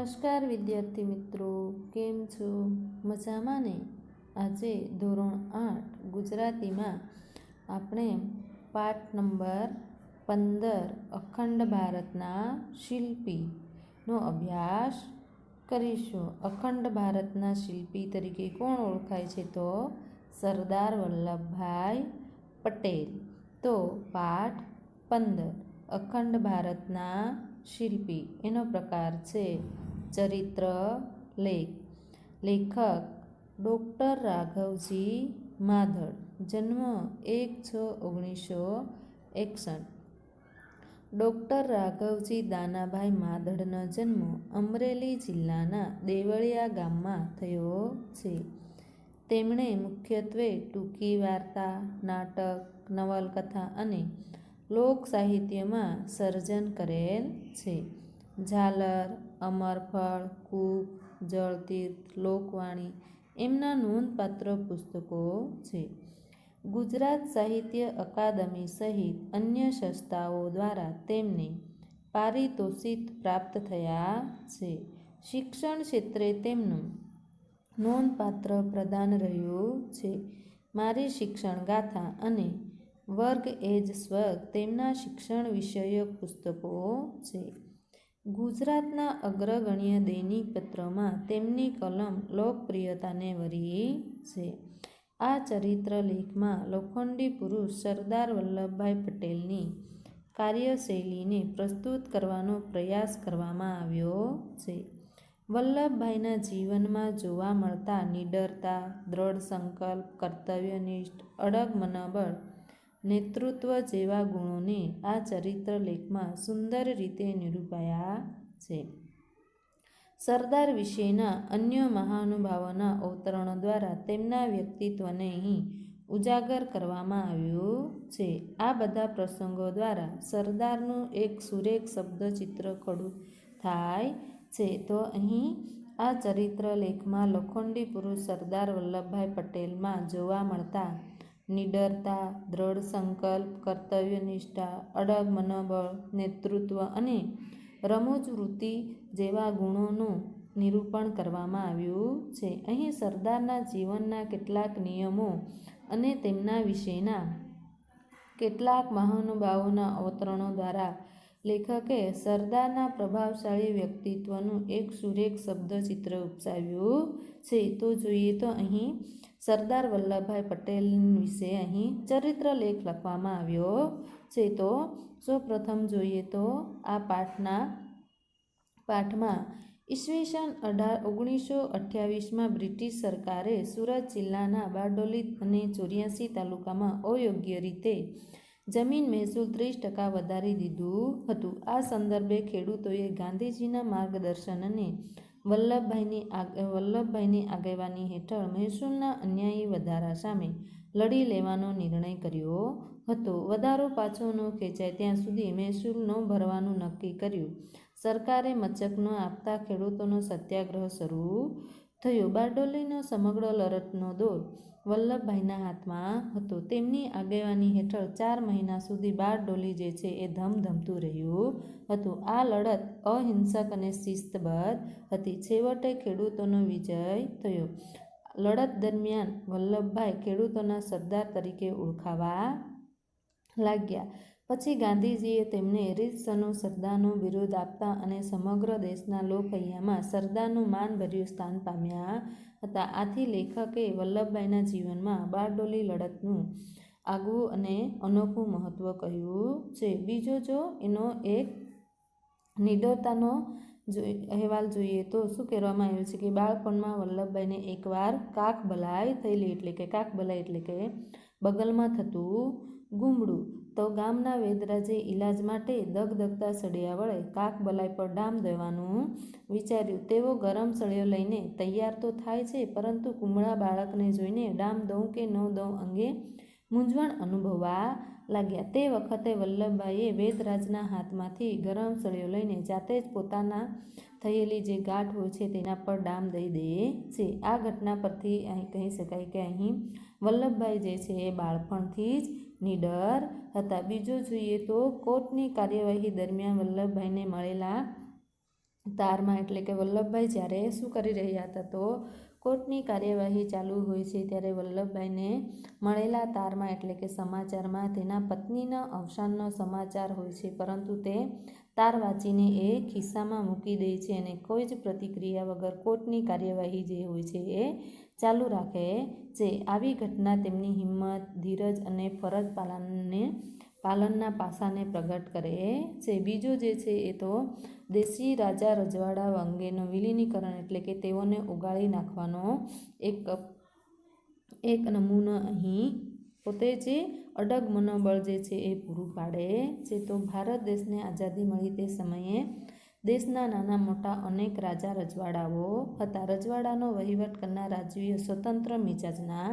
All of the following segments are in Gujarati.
નમસ્કાર વિદ્યાર્થી મિત્રો, કેમ છો? મજામાં ને? આજે ધોરણ 8 ગુજરાતીમાં આપણે પાઠ નંબર 15 અખંડ ભારતના શિલ્પીનો અભ્યાસ કરીશું. અખંડ ભારતના શિલ્પી તરીકે કોણ ઓળખાય છે? તો સરદાર વલ્લભભાઈ પટેલ. તો પાઠ 15 અખંડ ભારતના શિલ્પી. એનો પ્રકાર છે ચરિત્ર લેખ. લેખક ડૉક્ટર રાઘવજી માધડ. જન્મ 1/6/1961. ડૉક્ટર રાઘવજી દાનાભાઈ માધડનો જન્મ અમરેલી જિલ્લાના દેવળિયા ગામમાં થયો છે. તેમણે મુખ્યત્વે ટૂંકી વાર્તા, નાટક, નવલકથા અને લોક સાહિત્યમાં સર્જન કરેલ છે. ઝાલર, અમરફળ, કૂપ, જળતીર્થ, લોકવાણી એમના નોંધપાત્ર પુસ્તકો છે. ગુજરાત સાહિત્ય અકાદમી સહિત અન્ય સંસ્થાઓ દ્વારા તેમને પારિતોષિક પ્રાપ્ત થયા છે. શિક્ષણ ક્ષેત્રે તેમનું નોંધપાત્ર પ્રદાન રહ્યું છે. મારી શિક્ષણ ગાથા અને વર્ગ એજ સ્વર્ગ તેમના શિક્ષણ વિષયક પુસ્તકો છે. ગુજરાતના અગ્રગણ્ય દૈનિક પત્રોમાં તેમની કલમ લોકપ્રિયતાને વરી છે. આ ચરિત્ર લેખમાં લોખંડી પુરુષ સરદાર વલ્લભભાઈ પટેલની કાર્યશૈલીને પ્રસ્તુત કરવાનો પ્રયાસ કરવામાં આવ્યો છે. વલ્લભભાઈના જીવનમાં જોવા મળતા નીડરતા, દ્રઢ સંકલ્પ, કર્તવ્યનિષ્ઠ, અડગ મનોબળ, નેતૃત્વ જેવા ગુણોને આ ચરિત્ર લેખમાં સુંદર રીતે નિરૂપાયા છે. સરદાર વિશેના અન્ય મહાનુભાવોના અવતરણો દ્વારા તેમના વ્યક્તિત્વને અહીં ઉજાગર કરવામાં આવ્યું છે. આ બધા પ્રસંગો દ્વારા સરદારનું એક સુરેખ શબ્દચિત્ર ખડું થાય છે. તો અહીં આ ચરિત્ર લેખમાં લોખંડી પુરુષ સરદાર વલ્લભભાઈ પટેલમાં જોવા મળતા નીડરતા, દ્રઢ સંકલ્પ, કર્તવ્યનિષ્ઠા, અડગ મનોબળ, નેતૃત્વ અને રમૂજ વૃત્તિ જેવા ગુણોનું નિરૂપણ કરવામાં આવ્યું છે. અહીં સરદારના જીવનના કેટલાક નિયમો અને તેમના વિશેના કેટલાક મહાનુભાવોના અવતરણો દ્વારા લેખકે સરદારના પ્રભાવશાળી વ્યક્તિત્વનું એક સુરેખ શબ્દચિત્ર ઉપસાવ્યું છે. તો જોઈએ તો અહીં સરદાર વલ્લભભાઈ પટેલ વિશે અહીં ચરિત્ર લેખ લખવામાં આવ્યો છે. તો સૌપ્રથમ જોઈએ તો આ પાઠમાં ઈસવીસન 1928માં બ્રિટિશ સરકારે સુરત જિલ્લાના બારડોલી અને 84 તાલુકામાં અયોગ્ય રીતે જમીન મહેસૂલ 30% વધારી દીધું હતું. આ સંદર્ભે ખેડૂતોએ ગાંધીજીના માર્ગદર્શન અને વલ્લભભાઈની આગેવાની હેઠળ મહેસૂલના અન્યાયી વધારા સામે લડી લેવાનો નિર્ણય કર્યો હતો. વધારો પાછો ન ખેંચાય ત્યાં સુધી મહેસૂલ ન ભરવાનું નક્કી કર્યું. સરકારે મચક ન આપતા ખેડૂતોનો સત્યાગ્રહ શરૂ થયો. બારડોલીનો સમગ્ર લડતનો દોર વલ્લભભાઈના હાથમાં હતો. તેમની આગેવાની હેઠળ 4 મહિના સુધી બારડોલી જે છે એ ધમધમતું રહ્યું હતું. આ લડત અહિંસક અને શિસ્તબદ્ધ હતી. છેવટે ખેડૂતોનો વિજય થયો. લડત દરમિયાન વલ્લભભાઈ ખેડૂતોના સરદાર તરીકે ઓળખાવા લાગ્યા. પછી ગાંધીજીએ તેમને રીતસરનું સરદારનું બિરુદ આપતા અને સમગ્ર દેશના લોકહૈયામાં સરદારનું માનભર્યું સ્થાન પામ્યા હતા. આથી લેખકે વલ્લભભાઈના જીવનમાં બારડોલી લડતનું આગવું અને અનોખું મહત્વ કહ્યું છે. બીજો જો એનો એક નીડરતાનો અહેવાલ જોઈએ તો શું કહેવામાં આવ્યું છે કે બાળપણમાં વલ્લભભાઈને એકવાર કાકબલાઈ થયેલી. કાકબલાઈ એટલે કે બગલમાં થતું ગુમડું. તો ગામના વૈદ્યરાજે ઈલાજ માટે દગદગતા સળિયા વડે કાકબલાઈ પર ડામ દેવાનું વિચાર્યું. તેઓ ગરમ સળિયો લઈને તૈયાર તો થાય છે, પરંતુ કુમળા બાળકને જોઈને ડામ દઉં કે ન દઉં અંગે મૂંઝવણ અનુભવવા લાગ્યા. તે વખતે વલ્લભભાઈએ વૈદ્યરાજના હાથમાંથી ગરમ સળિયો લઈને જાતે જ પોતાના થયેલી જે ગાંઠ હોય છે તેના પર ડામ દઈ દે છે. આ ઘટના પરથી અહીં કહી શકાય કે અહીં વલ્લભભાઈ જે છે એ બાળપણથી જ નીડર હતા. બીજો જોઈએ તો કોર્ટની કાર્યવાહી દરમિયાન વલ્લભભાઈને મળેલા તારમાં એટલે કે વલ્લભભાઈ જ્યારે શું કરી રહ્યા હતા તો કોર્ટની કાર્યવાહી ચાલુ હોય છે ત્યારે વલ્લભભાઈને મળેલા તારમાં એટલે કે સમાચારમાં તેના પત્નીના અવસાનનો સમાચાર હોય છે, પરંતુ તે તાર વાંચીને એ ખિસ્સામાં મૂકી દે છે અને કોઈ જ પ્રતિક્રિયા વગર કોર્ટની કાર્યવાહી જે હોય છે એ ચાલુ રાખે છે. આવી ઘટના તેમની હિંમત, ધીરજ અને ફરજ પાલનના પાસાને પ્રગટ કરે છે. બીજો જે છે એ તો દેશી રાજા રજવાડા અંગેનો વિલીનીકરણ એટલે કે તેઓને ઉગાડી નાખવાનો એક નમૂનો અહીં પોતે જે અડગ મનોબળ જે છે એ પૂરું પાડે છે. તો ભારત દેશને આઝાદી મળી તે સમયે દેશના નાના મોટા અનેક રાજા રજવાડાઓ હતા. રજવાડાનો વહીવટ કરનાર રાજવીઓ સ્વતંત્ર મિજાજના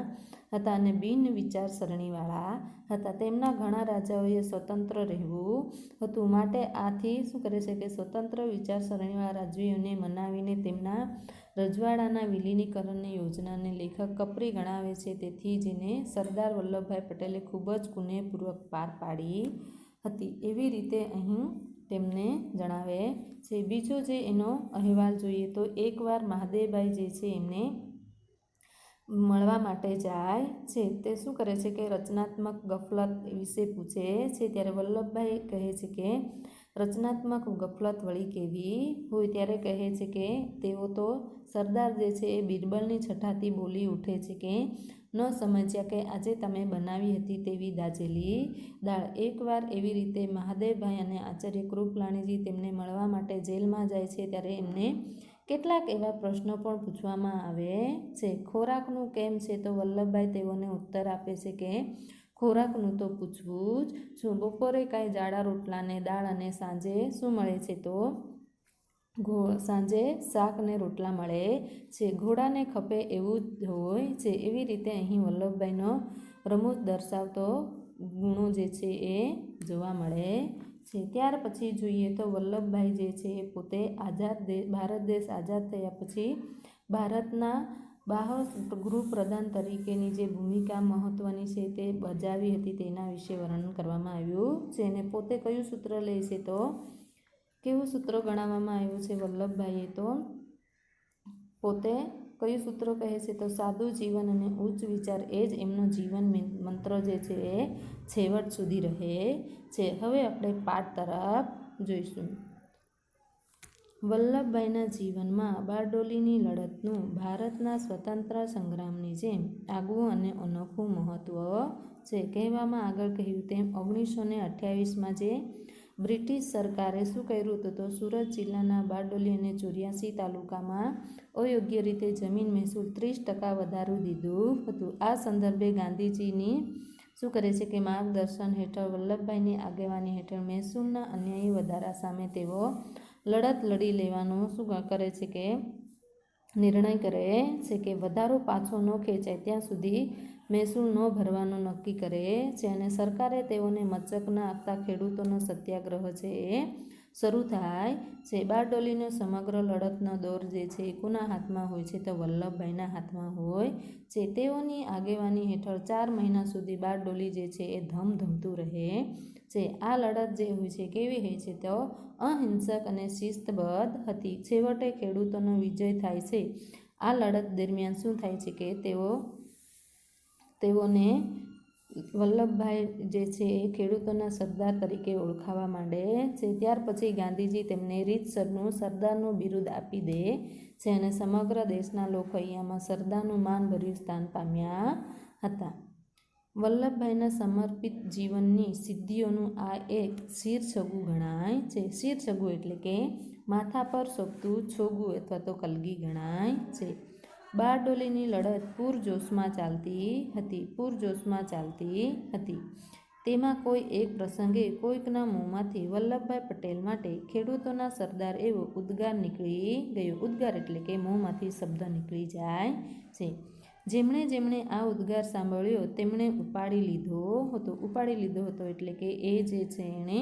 હતા અને બિન વિચારસરણીવાળા હતા. તેમના ઘણા રાજાઓએ સ્વતંત્ર રહેવું હતું, માટે આથી શું કરે છે કે સ્વતંત્ર વિચારસરણીવાળા રાજવીઓને મનાવીને તેમના રજવાડાના વિલીનીકરણની યોજનાને લેખક કપરી ગણાવે છે. તેથી જેને સરદાર વલ્લભભાઈ પટેલે ખૂબ જ કુનેહપૂર્વક પાર પાડી હતી એવી રીતે અહીં તેમને જણાવે છે. બીજો જે એનો અહેવાલ જોઈએ તો એકવાર મહાદેવભાઈ જે છે એમને મળવા માટે જાય છે. તે શું કરે છે કે રચનાત્મક ગફલત વિશે પૂછે છે. ત્યારે વલ્લભભાઈ કહે છે કે રચનાત્મક ગફલત વળી કેવી હોય? ત્યારે કહે છે કે તેઓ તો સરદાર જે છે એ બિરબલની છઠ્ઠાથી બોલી ઉઠે છે કે ન સમજ્યા કે આજે તમે બનાવી હતી તેવી દાજેલી દાળ. એકવાર એવી રીતે મહાદેવભાઈ અને આચાર્ય કૃપલાણીજી તેમને મળવા માટે જેલમાં જાય છે ત્યારે એમને કેટલાક એવા પ્રશ્નો પણ પૂછવામાં આવે છે. ખોરાકનું કેમ છે? તો વલ્લભભાઈ તેઓને ઉત્તર આપે છે કે ખોરાકનું તો પૂછવું જ છું. બપોરે કાંઈ જાડા રોટલા ને દાળ અને સાંજે શું મળે છે? તો સાંજે શાક ને રોટલા મળે છે. ઘોડાને ખપે એવું જ હોય છે. એવી રીતે અહીં વલ્લભભાઈનો રમૂજ દર્શાવતો ગુણો જે છે એ જોવા મળે છે. ત્યાર પછી જોઈએ તો વલ્લભભાઈ જે છે એ પોતે ભારત દેશ આઝાદ થયા પછી ભારતના ગૃહપ્રધાન તરીકેની જે ભૂમિકા મહત્ત્વની છે તે બજાવી હતી તેના વિશે વર્ણન કરવામાં આવ્યું છે. અને પોતે કયું સૂત્ર લે છે તો કેવું સૂત્ર ગણાવવામાં આવ્યું છે વલ્લભભાઈએ? તો પોતે કયું સૂત્ર કહે છે તો સાદું જીવન અને ઉચ્ચ વિચાર એ જ એમનો જીવન મંત્ર જે છે એ છેવટ સુધી રહે છે. હવે આપણે પાઠ તરફ જોઈશું. વલ્લભભાઈના જીવનમાં બારડોલીની લડતનું ભારતના સ્વતંત્ર સંગ્રામની જેમ આગવું અને અનોખું મહત્ત્વ છે. કહેવામાં આગળ કહ્યું તેમ 1928માં જે બ્રિટિશ સરકારે શું કર્યું હતું તો સુરત જિલ્લાના બારડોલી અને 84 તાલુકામાં અયોગ્ય રીતે જમીન મહેસૂલ 30% વધારી દીધું હતું. આ સંદર્ભે ગાંધીજીની શું કરે છે કે માર્ગદર્શન હેઠળ વલ્લભભાઈની આગેવાની હેઠળ મહેસૂલના અન્યાયી વધારા સામે તેઓ લડત લડી લેવાનો શું કરે છે કે નિર્ણય કરે છે કે વધારો પાછો ન ખેંચાય ત્યાં સુધી મહેસૂલ ન ભરવાનું નક્કી કરે છે. અને સરકારે તેઓને મચક ન આપતા ખેડૂતોનો સત્યાગ્રહ છે એ શરૂ થાય છે. બારડોલીનો સમગ્ર લડતનો દોર જે છે એ કોના હાથમાં હોય છે તો વલ્લભભાઈના હાથમાં હોય છે. તેઓની આગેવાની હેઠળ 4 મહિના સુધી બારડોલી જે છે એ ધમધમતું રહે છે. આ લડત જે હોય છે કેવી હોય છે તો અહિંસક અને શિસ્તબદ્ધ હતી. છેવટે ખેડૂતોનો વિજય થાય છે. આ લડત દરમિયાન શું થાય છે કે તેઓને વલ્લભભાઈ જે છે એ ખેડૂતોના સરદાર તરીકે ઓળખાવા માંડે છે. ત્યાર પછી ગાંધીજી તેમને રીતસરનું સરદારનું બિરુદ આપી દે છે અને સમગ્ર દેશના લોકહૈયામાં સરદારનું માનભર્યું સ્થાન પામ્યા હતા. વલ્લભભાઈના સમર્પિત જીવનની સિદ્ધિઓનું આ એક શિરછગું ગણાય છે. શિરછગું એટલે કે માથા પર શોભતું છોગું અથવા તો કલગી ગણાય છે. બારડોલીની લડત પૂરજોશમાં ચાલતી હતી. તેમાં કોઈ એક પ્રસંગે કોઈકના મોંમાંથી વલ્લભભાઈ પટેલ માટે ખેડૂતોના સરદાર એવો ઉદ્ગાર નીકળી ગયો. ઉદ્ગાર એટલે કે મોંમાંથી શબ્દ નીકળી જાય છે. જેમણે આ ઉદ્ગાર સાંભળ્યો તેમણે ઉપાડી લીધો હતો એટલે કે એ જે છે એણે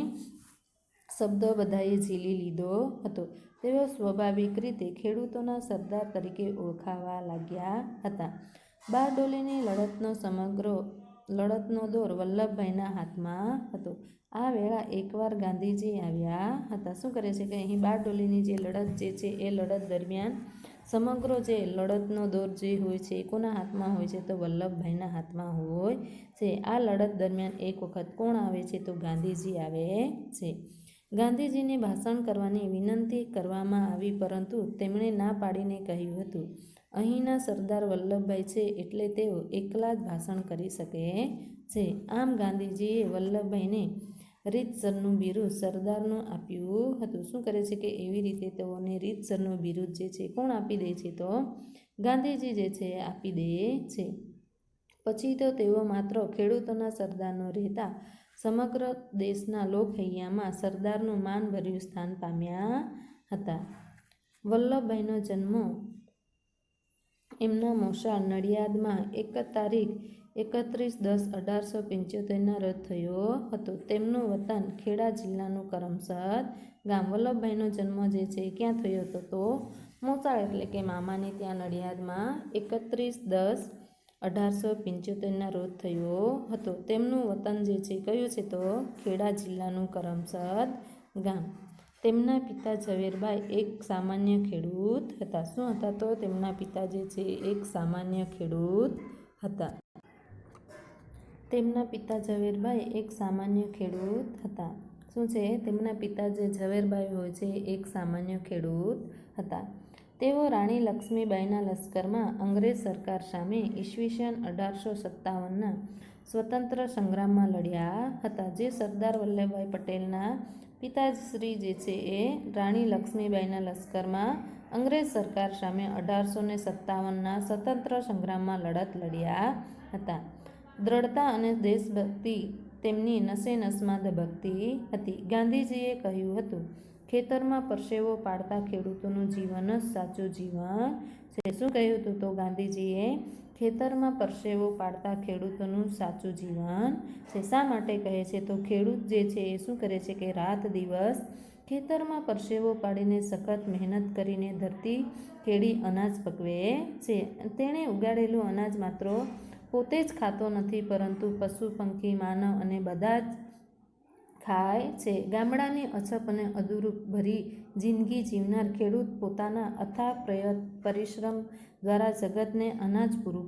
શબ્દ બધાએ ઝીલી લીધો હતો. તેઓ સ્વાભાવિક રીતે ખેડૂતોના સરદાર તરીકે ઓળખાવા લાગ્યા હતા. બારડોલીની લડતનો દોર વલ્લભભાઈના હાથમાં હતો. આ વેળા એકવાર ગાંધીજી આવ્યા હતા. શું કરે છે કે અહીં બારડોલીની જે લડત જે છે એ લડત દરમિયાન સમગ્ર જે લડતનો દોર જે હોય છે એ કોના હાથમાં હોય છે? તો વલ્લભભાઈના હાથમાં હોય છે. આ લડત દરમિયાન એક વખત કોણ આવે છે? તો ગાંધીજી આવે છે. ગાંધીજીને ભાષણ કરવાની વિનંતી કરવામાં આવી, પરંતુ તેમણે ના પાડીને કહ્યું હતું, અહીંના સરદાર વલ્લભભાઈ છે એટલે તેઓ એકલા જ ભાષણ કરી શકે છે. આમ ગાંધીજીએ વલ્લભભાઈને રીતસરનું બિરુદ સરદારનું આપ્યું હતું. શું કરે છે કે એવી રીતે તેઓને રીતસરનું બિરુદ જે છે કોણ આપી દે છે? તો ગાંધીજી જે છે એ આપી દે છે. પછી તો તેઓ માત્ર ખેડૂતોના સરદારનો રહેતા સમગ્ર દેશના લોકહૈયામાં સરદારનું માનભર્યું સ્થાન પામ્યા હતા. વલ્લભભાઈનો જન્મ એમના મોસાળ નડિયાદમાં તારીખ 31/10/1875ના રોજ થયો હતો. તેમનું વતન ખેડા જિલ્લાનું કરમસદ ગામ. વલ્લભભાઈનો જન્મ જે છે ક્યાં થયો હતો? તો મોસાળ એટલે કે મામાને ત્યાં નડિયાદમાં 31/10/1875ના રોજ થયો હતો. તેમનું વતન જે છે કયું છે? તો ખેડા જિલ્લાનું કરમસદ ગામ. તેમના પિતા ઝવેરભાઈ એક સામાન્ય ખેડૂત હતા. શું હતા? તો તેમના પિતા જે છે એક સામાન્ય ખેડૂત હતા. તેમના પિતા ઝવેરભાઈ એક સામાન્ય ખેડૂત હતા. શું છે? તેમના પિતા જે ઝવેરભાઈ હોય છે એક સામાન્ય ખેડૂત હતા. તેઓ રાણી લક્ષ્મીબાઈના લશ્કરમાં અંગ્રેજ સરકાર સામે ઈસવીસન 1857ના સ્વતંત્ર સંગ્રામમાં લડ્યા હતા. જે સરદાર વલ્લભભાઈ પટેલના પિતાશ્રી જે છે એ રાણી લક્ષ્મીબાઈના લશ્કરમાં અંગ્રેજ સરકાર સામે 1857ના સ્વતંત્ર સંગ્રામમાં લડત લડ્યા હતા. દ્રઢતા અને દેશભક્તિ તેમની નસે નસમાં ધબકતી હતી. ગાંધીજીએ કહ્યું હતું, ખેતરમાં પરસેવો પાડતા ખેડૂતોનું જીવન જ સાચું જીવન છે. શું કહ્યું હતું? તો ગાંધીજીએ ખેતરમાં પરસેવો પાડતા ખેડૂતોનું સાચું જીવન છે. શા માટે કહે છે? તો ખેડૂત જે છે એ શું કરે છે કે રાત દિવસ ખેતરમાં પરસેવો પાડીને સખત મહેનત કરીને ધરતી ખેડી અનાજ પકવે છે. તેણે ઉગાડેલું અનાજ માત્ર પોતે જ ખાતો નથી, પરંતુ પશુ, પંખી, માનવ અને બધા જ ખાય છે. ગામડાની અછપ અને અધૂરું ભરી જિંદગી જીવનાર ખેડૂત પોતાના અથાગ પરિશ્રમ દ્વારા જગતને અનાજ પૂરું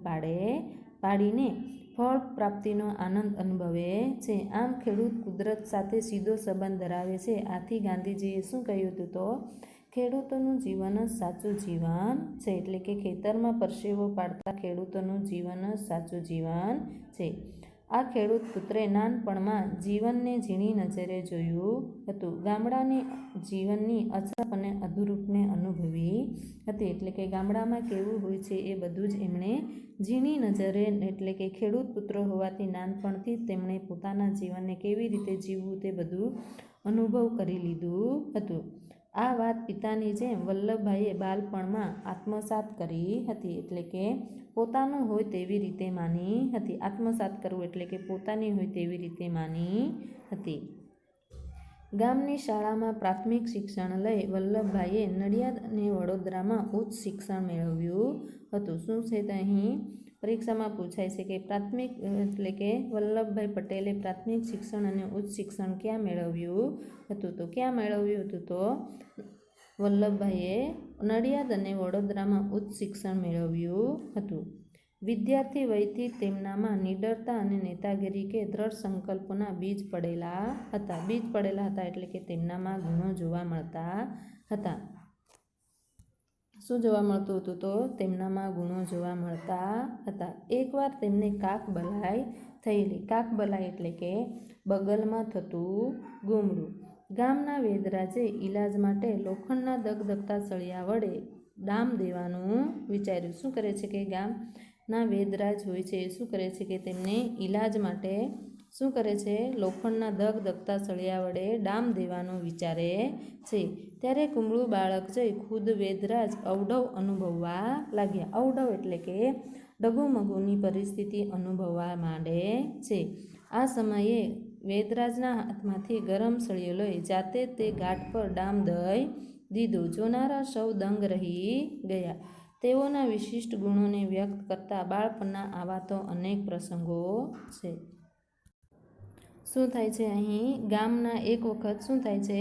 પાડીને ફળ પ્રાપ્તિનો આનંદ અનુભવે છે. આમ ખેડૂત કુદરત સાથે સીધો સંબંધ ધરાવે છે. આથી ગાંધીજીએ શું કહ્યું હતું? તો ખેડૂતોનું જીવન જ સાચું જીવન છે. એટલે કે ખેતરમાં પરસેવો પાડતા ખેડૂતોનું જીવન જ સાચું જીવન છે. આ ખેડૂત પુત્રે નાનપણમાં જીવનને ઝીણી નજરે જોયું હતું. ગામડાની જીવનની અછપ અને અધૂરપને અનુભવી હતી. એટલે કે ગામડામાં કેવું હોય છે એ બધું જ એમણે ઝીણી નજરે, એટલે કે ખેડૂત પુત્ર હોવાથી નાનપણથી જ તેમણે પોતાના જીવનને કેવી રીતે જીવવું તે બધું અનુભવ કરી લીધું હતું. આ વાત પિતાની જેમ વલ્લભભાઈએ બાળપણમાં આત્મસાત કરી હતી. એટલે કે પોતાનું હોય તેવી રીતે માની હતી. આત્મસાત કરવું એટલે કે પોતાની હોય તેવી રીતે માની હતી. ગામની શાળામાં પ્રાથમિક શિક્ષણ લઈ વલ્લભભાઈએ નડિયાદ અને વડોદરામાં ઉચ્ચ શિક્ષણ મેળવ્યું હતું. શું છે તો અહીં પરીક્ષામાં પૂછાય છે કે પ્રાથમિક એટલે કે વલ્લભભાઈ પટેલે પ્રાથમિક શિક્ષણ અને ઉચ્ચ શિક્ષણ ક્યાં મેળવ્યું હતું? તો ક્યાં મેળવ્યું હતું? તો વલ્લભભાઈએ નડિયાદ અને વડોદરામાં ઉચ્ચ શિક્ષણ મેળવ્યું હતું. વિદ્યાર્થી વયથી તેમનામાં નિડરતા અને નેતાગીરી કે દ્રઢ સંકલ્પના બીજ પડેલા હતા. બીજ પડેલા હતા એટલે કે તેમનામાં ગુણો જોવા મળતા હતા. શું જોવા મળતું હતું? તો તેમનામાં ગુણો જોવા મળતા હતા. એકવાર તેમને કાકબલાઈ થયેલી. કાકબલાઈ એટલે કે બગલમાં થતું ગુમડું. ગામના વેદરાજે ઈલાજ માટે લોખંડના ધગધગતા સળિયા વડે ડામ દેવાનું વિચાર્યું. શું કરે છે કે ગામના વેદરાજ હોય છે એ શું કરે છે કે તેમને ઈલાજ માટે શું કરે છે? લોખંડના ધગધગતા સળિયા વડે ડામ દેવાનું વિચારે છે. ત્યારે કુમળું બાળક જઈ ખુદ વેદરાજ અવઢવ અનુભવવા લાગ્યા. અવઢવ એટલે કે ડગુમગુની પરિસ્થિતિ અનુભવવા માંડે છે. આ સમયે વેદરાજના હાથમાંથી ગરમ સળિયો લઈ જાતે તે ઘાટ પર ડામ દઈ દીધું. જોનારા સૌ દંગ રહી ગયા. તેઓના વિશિષ્ટ ગુણોને વ્યક્ત કરતા બાળપણના આવા તો અનેક પ્રસંગો છે. શું થાય છે અહીં ગામના એક વખત શું થાય છે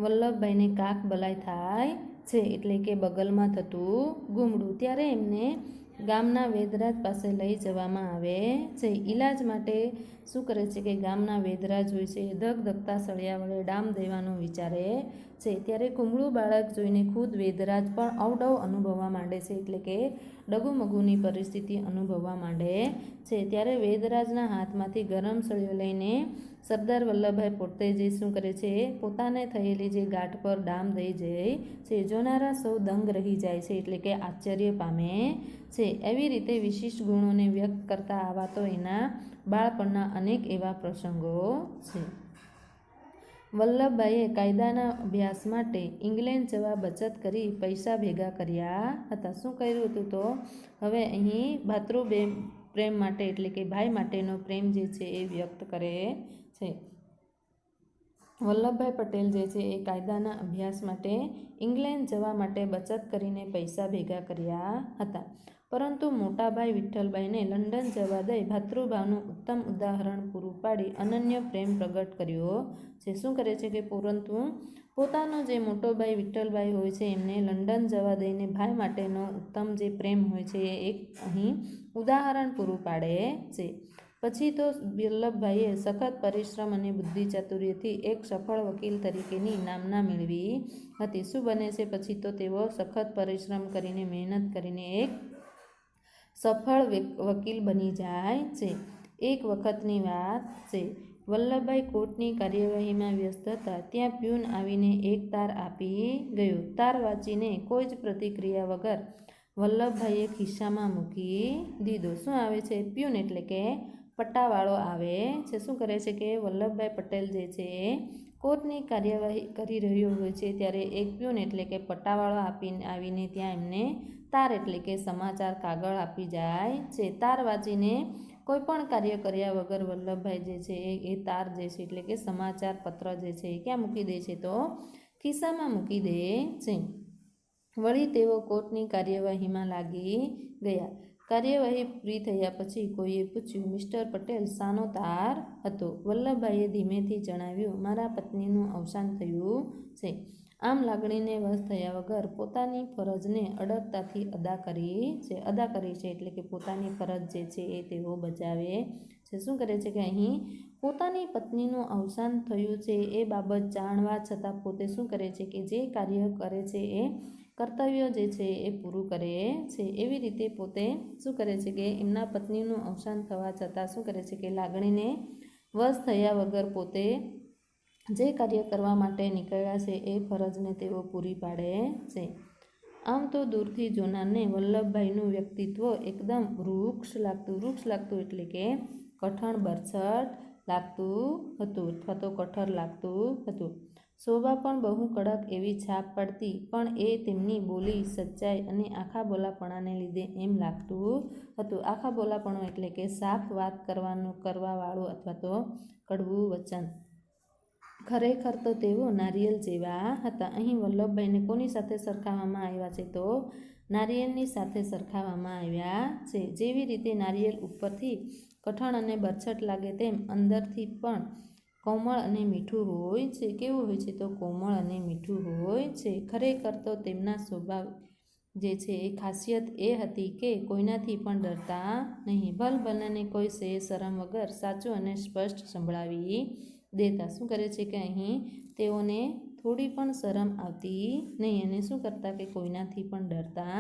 વલ્લભભાઈને કાક બલાય થાય છે એટલે કે બગલમાં થતું ગુમડું. ત્યારે એમને ગામના વેદરાજ પાસે લઈ જવામાં આવે છે. ઈલાજ માટે શું કરે છે કે ગામના વેદરાજ હોય છે ધગધગતા સળિયા વડે ડામ દેવાનું વિચારે છે. ત્યારે કુમળું બાળક જોઈને ખુદ વેદરાજ પણ અવડવ અનુભવવા માંડે છે એટલે કે ડગુમગુની પરિસ્થિતિ અનુભવવા માંડે છે. ત્યારે વેદરાજના હાથમાંથી ગરમ સળિયો લઈને સરદાર વલ્લભભાઈ પોતે જે શું કરે છે પોતાને થયેલી જે ગાંઠ પર ડામ દઈ જાય છે. જોનારા સૌ દંગ રહી જાય છે એટલે કે આશ્ચર્ય પામે છે. એવી રીતે વિશિષ્ટ ગુણોને વ્યક્ત કરતા આવા તો એના બાળપણના અનેક એવા પ્રસંગો છે. વલ્લભભાઈએ કાયદાના અભ્યાસ માટે ઇંગ્લેન્ડ જવા બચત કરી પૈસા ભેગા કર્યા હતા. શું કર્યું હતું તો હવે અહીં ભાતૃ પ્રેમ માટે એટલે કે ભાઈ માટેનો પ્રેમ જે છે એ વ્યક્ત કરે છે. વલ્લભભાઈ પટેલ જે છે એ કાયદાના અભ્યાસ માટે ઇંગ્લેન્ડ જવા માટે બચત કરીને પૈસા ભેગા કર્યા હતા. પરંતુ મોટાભાઈ વિઠ્ઠલભાઈને લંડન જવા દઈ ભાતૃભાવનું ઉત્તમ ઉદાહરણ પૂરું પાડી અનન્ય પ્રેમ પ્રગટ કર્યો છે. શું કરે છે કે પરંતુ પોતાનો જે મોટો ભાઈ વિઠ્ઠલભાઈ હોય છે એમને લંડન જવા દઈને ભાઈ માટેનો ઉત્તમ જે પ્રેમ હોય છે એ એક અહીં ઉદાહરણ પૂરું પાડે છે. પછી તો વલ્લભભાઈએ સખત પરિશ્રમ અને બુદ્ધિ ચાતુર્યથી એક સફળ વકીલ તરીકેની નામના મેળવી હતી. શું બને છે પછી તો તેઓ સખત પરિશ્રમ કરીને મહેનત કરીને એક સફળ વકીલ બની જાય છે. એક વખતની વાત છે. વલ્લભભાઈ કોર્ટની કાર્યવાહીમાં વ્યસ્ત હતા. ત્યાં પ્યુન આવીને એક તાર આપી ગયો. તાર વાંચીને કોઈ જ પ્રતિક્રિયા વગર વલ્લભભાઈએ ખિસ્સામાં મૂકી દીધો. શું આવે છે પ્યુન એટલે કે પટ્ટાવાળો આવે છે. શું કરે છે કે વલ્લભભાઈ પટેલ જે છે એ કોર્ટની કાર્યવાહી કરી રહ્યો હોય છે ત્યારે એક પ્યુન એટલે કે પટ્ટાવાળો આવીને ત્યાં એમને તાર એટલે કે સમાચાર કાગળ આપી જાય છે. તાર વાંચીને કોઈ પણ કાર્ય કર્યા વગર વલ્લભભાઈ જે છે એ તાર જે છે એટલે કે સમાચાર પત્ર જે છે એ ક્યાં મૂકી દે છે તો ખિસ્સામાં મૂકી દે છે. વળી તેઓ કોર્ટની કાર્યવાહીમાં લાગી ગયા. કાર્યવાહી પૂરી થયા પછી કોઈએ પૂછ્યું, મિસ્ટર પટેલ શાનો તાર હતો? વલ્લભભાઈએ ધીમેથી જણાવ્યું, મારા પત્નીનું અવસાન થયું છે. આમ લાગણીને વશ થયા વગર પોતાની ફરજને અડગતાથી અદા કરી છે એટલે કે પોતાની ફરજ જે છે એ તેઓ બજાવે છે. શું કરે છે કે અહીં પોતાની પત્નીનું અવસાન થયું છે એ બાબત જાણવા છતાં પોતે શું કરે છે કે જે કાર્ય કરે છે એ કર્તવ્ય જે છે એ પૂરું કરે છે. એવી રીતે પોતે શું કરે છે કે એમના પત્નીનું અવસાન થવા છતાં શું કરે છે કે લાગણીને વશ થયા વગર પોતે જે કાર્ય કરવા માટે નીકળ્યા છે એ ફરજને તેઓ પૂરી પાડે છે. આમ તો દૂરથી જોનારને વલ્લભભાઈનું વ્યક્તિત્વ એકદમ વૃક્ષ લાગતું એટલે કે કઠણ બરછટ લાગતું હતું અથવા તો કઠર લાગતું હતું. શોભા પણ બહુ કડક એવી છાપ પડતી પણ એ તેમની બોલી સચ્ચાઈ અને આખા બોલાપણાને લીધે એમ લાગતું હતું. આખા બોલાપણું એટલે કે સાફ વાત કરવાવાળું અથવા તો કડવું વચન. ખરેખર તો તેઓ નારિયેલ જેવા હતા. અહીં વલ્લભભાઈને કોની સાથે સરખાવવામાં આવ્યા છે તો નારિયેળની સાથે સરખાવવામાં આવ્યા છે. જેવી રીતે નારિયેળ ઉપરથી કઠણ અને બરછટ લાગે તેમ અંદરથી પણ કોમળ અને મીઠું હોય છે. કેવું હોય છે તો કોમળ અને મીઠું હોય છે. ખરેખર તો તેમના સ્વભાવ જે છે એ ખાસિયત એ હતી કે કોઈનાથી પણ ડરતા નહીં. ભલભલાને કોઈ શરમ વગર સાચું અને સ્પષ્ટ સંભળાવી દેતા. શું કરે છે કે અહીં તેઓને થોડી પણ શરમ આવતી નહીં અને શું કરતા કે કોઈનાથી પણ ડરતા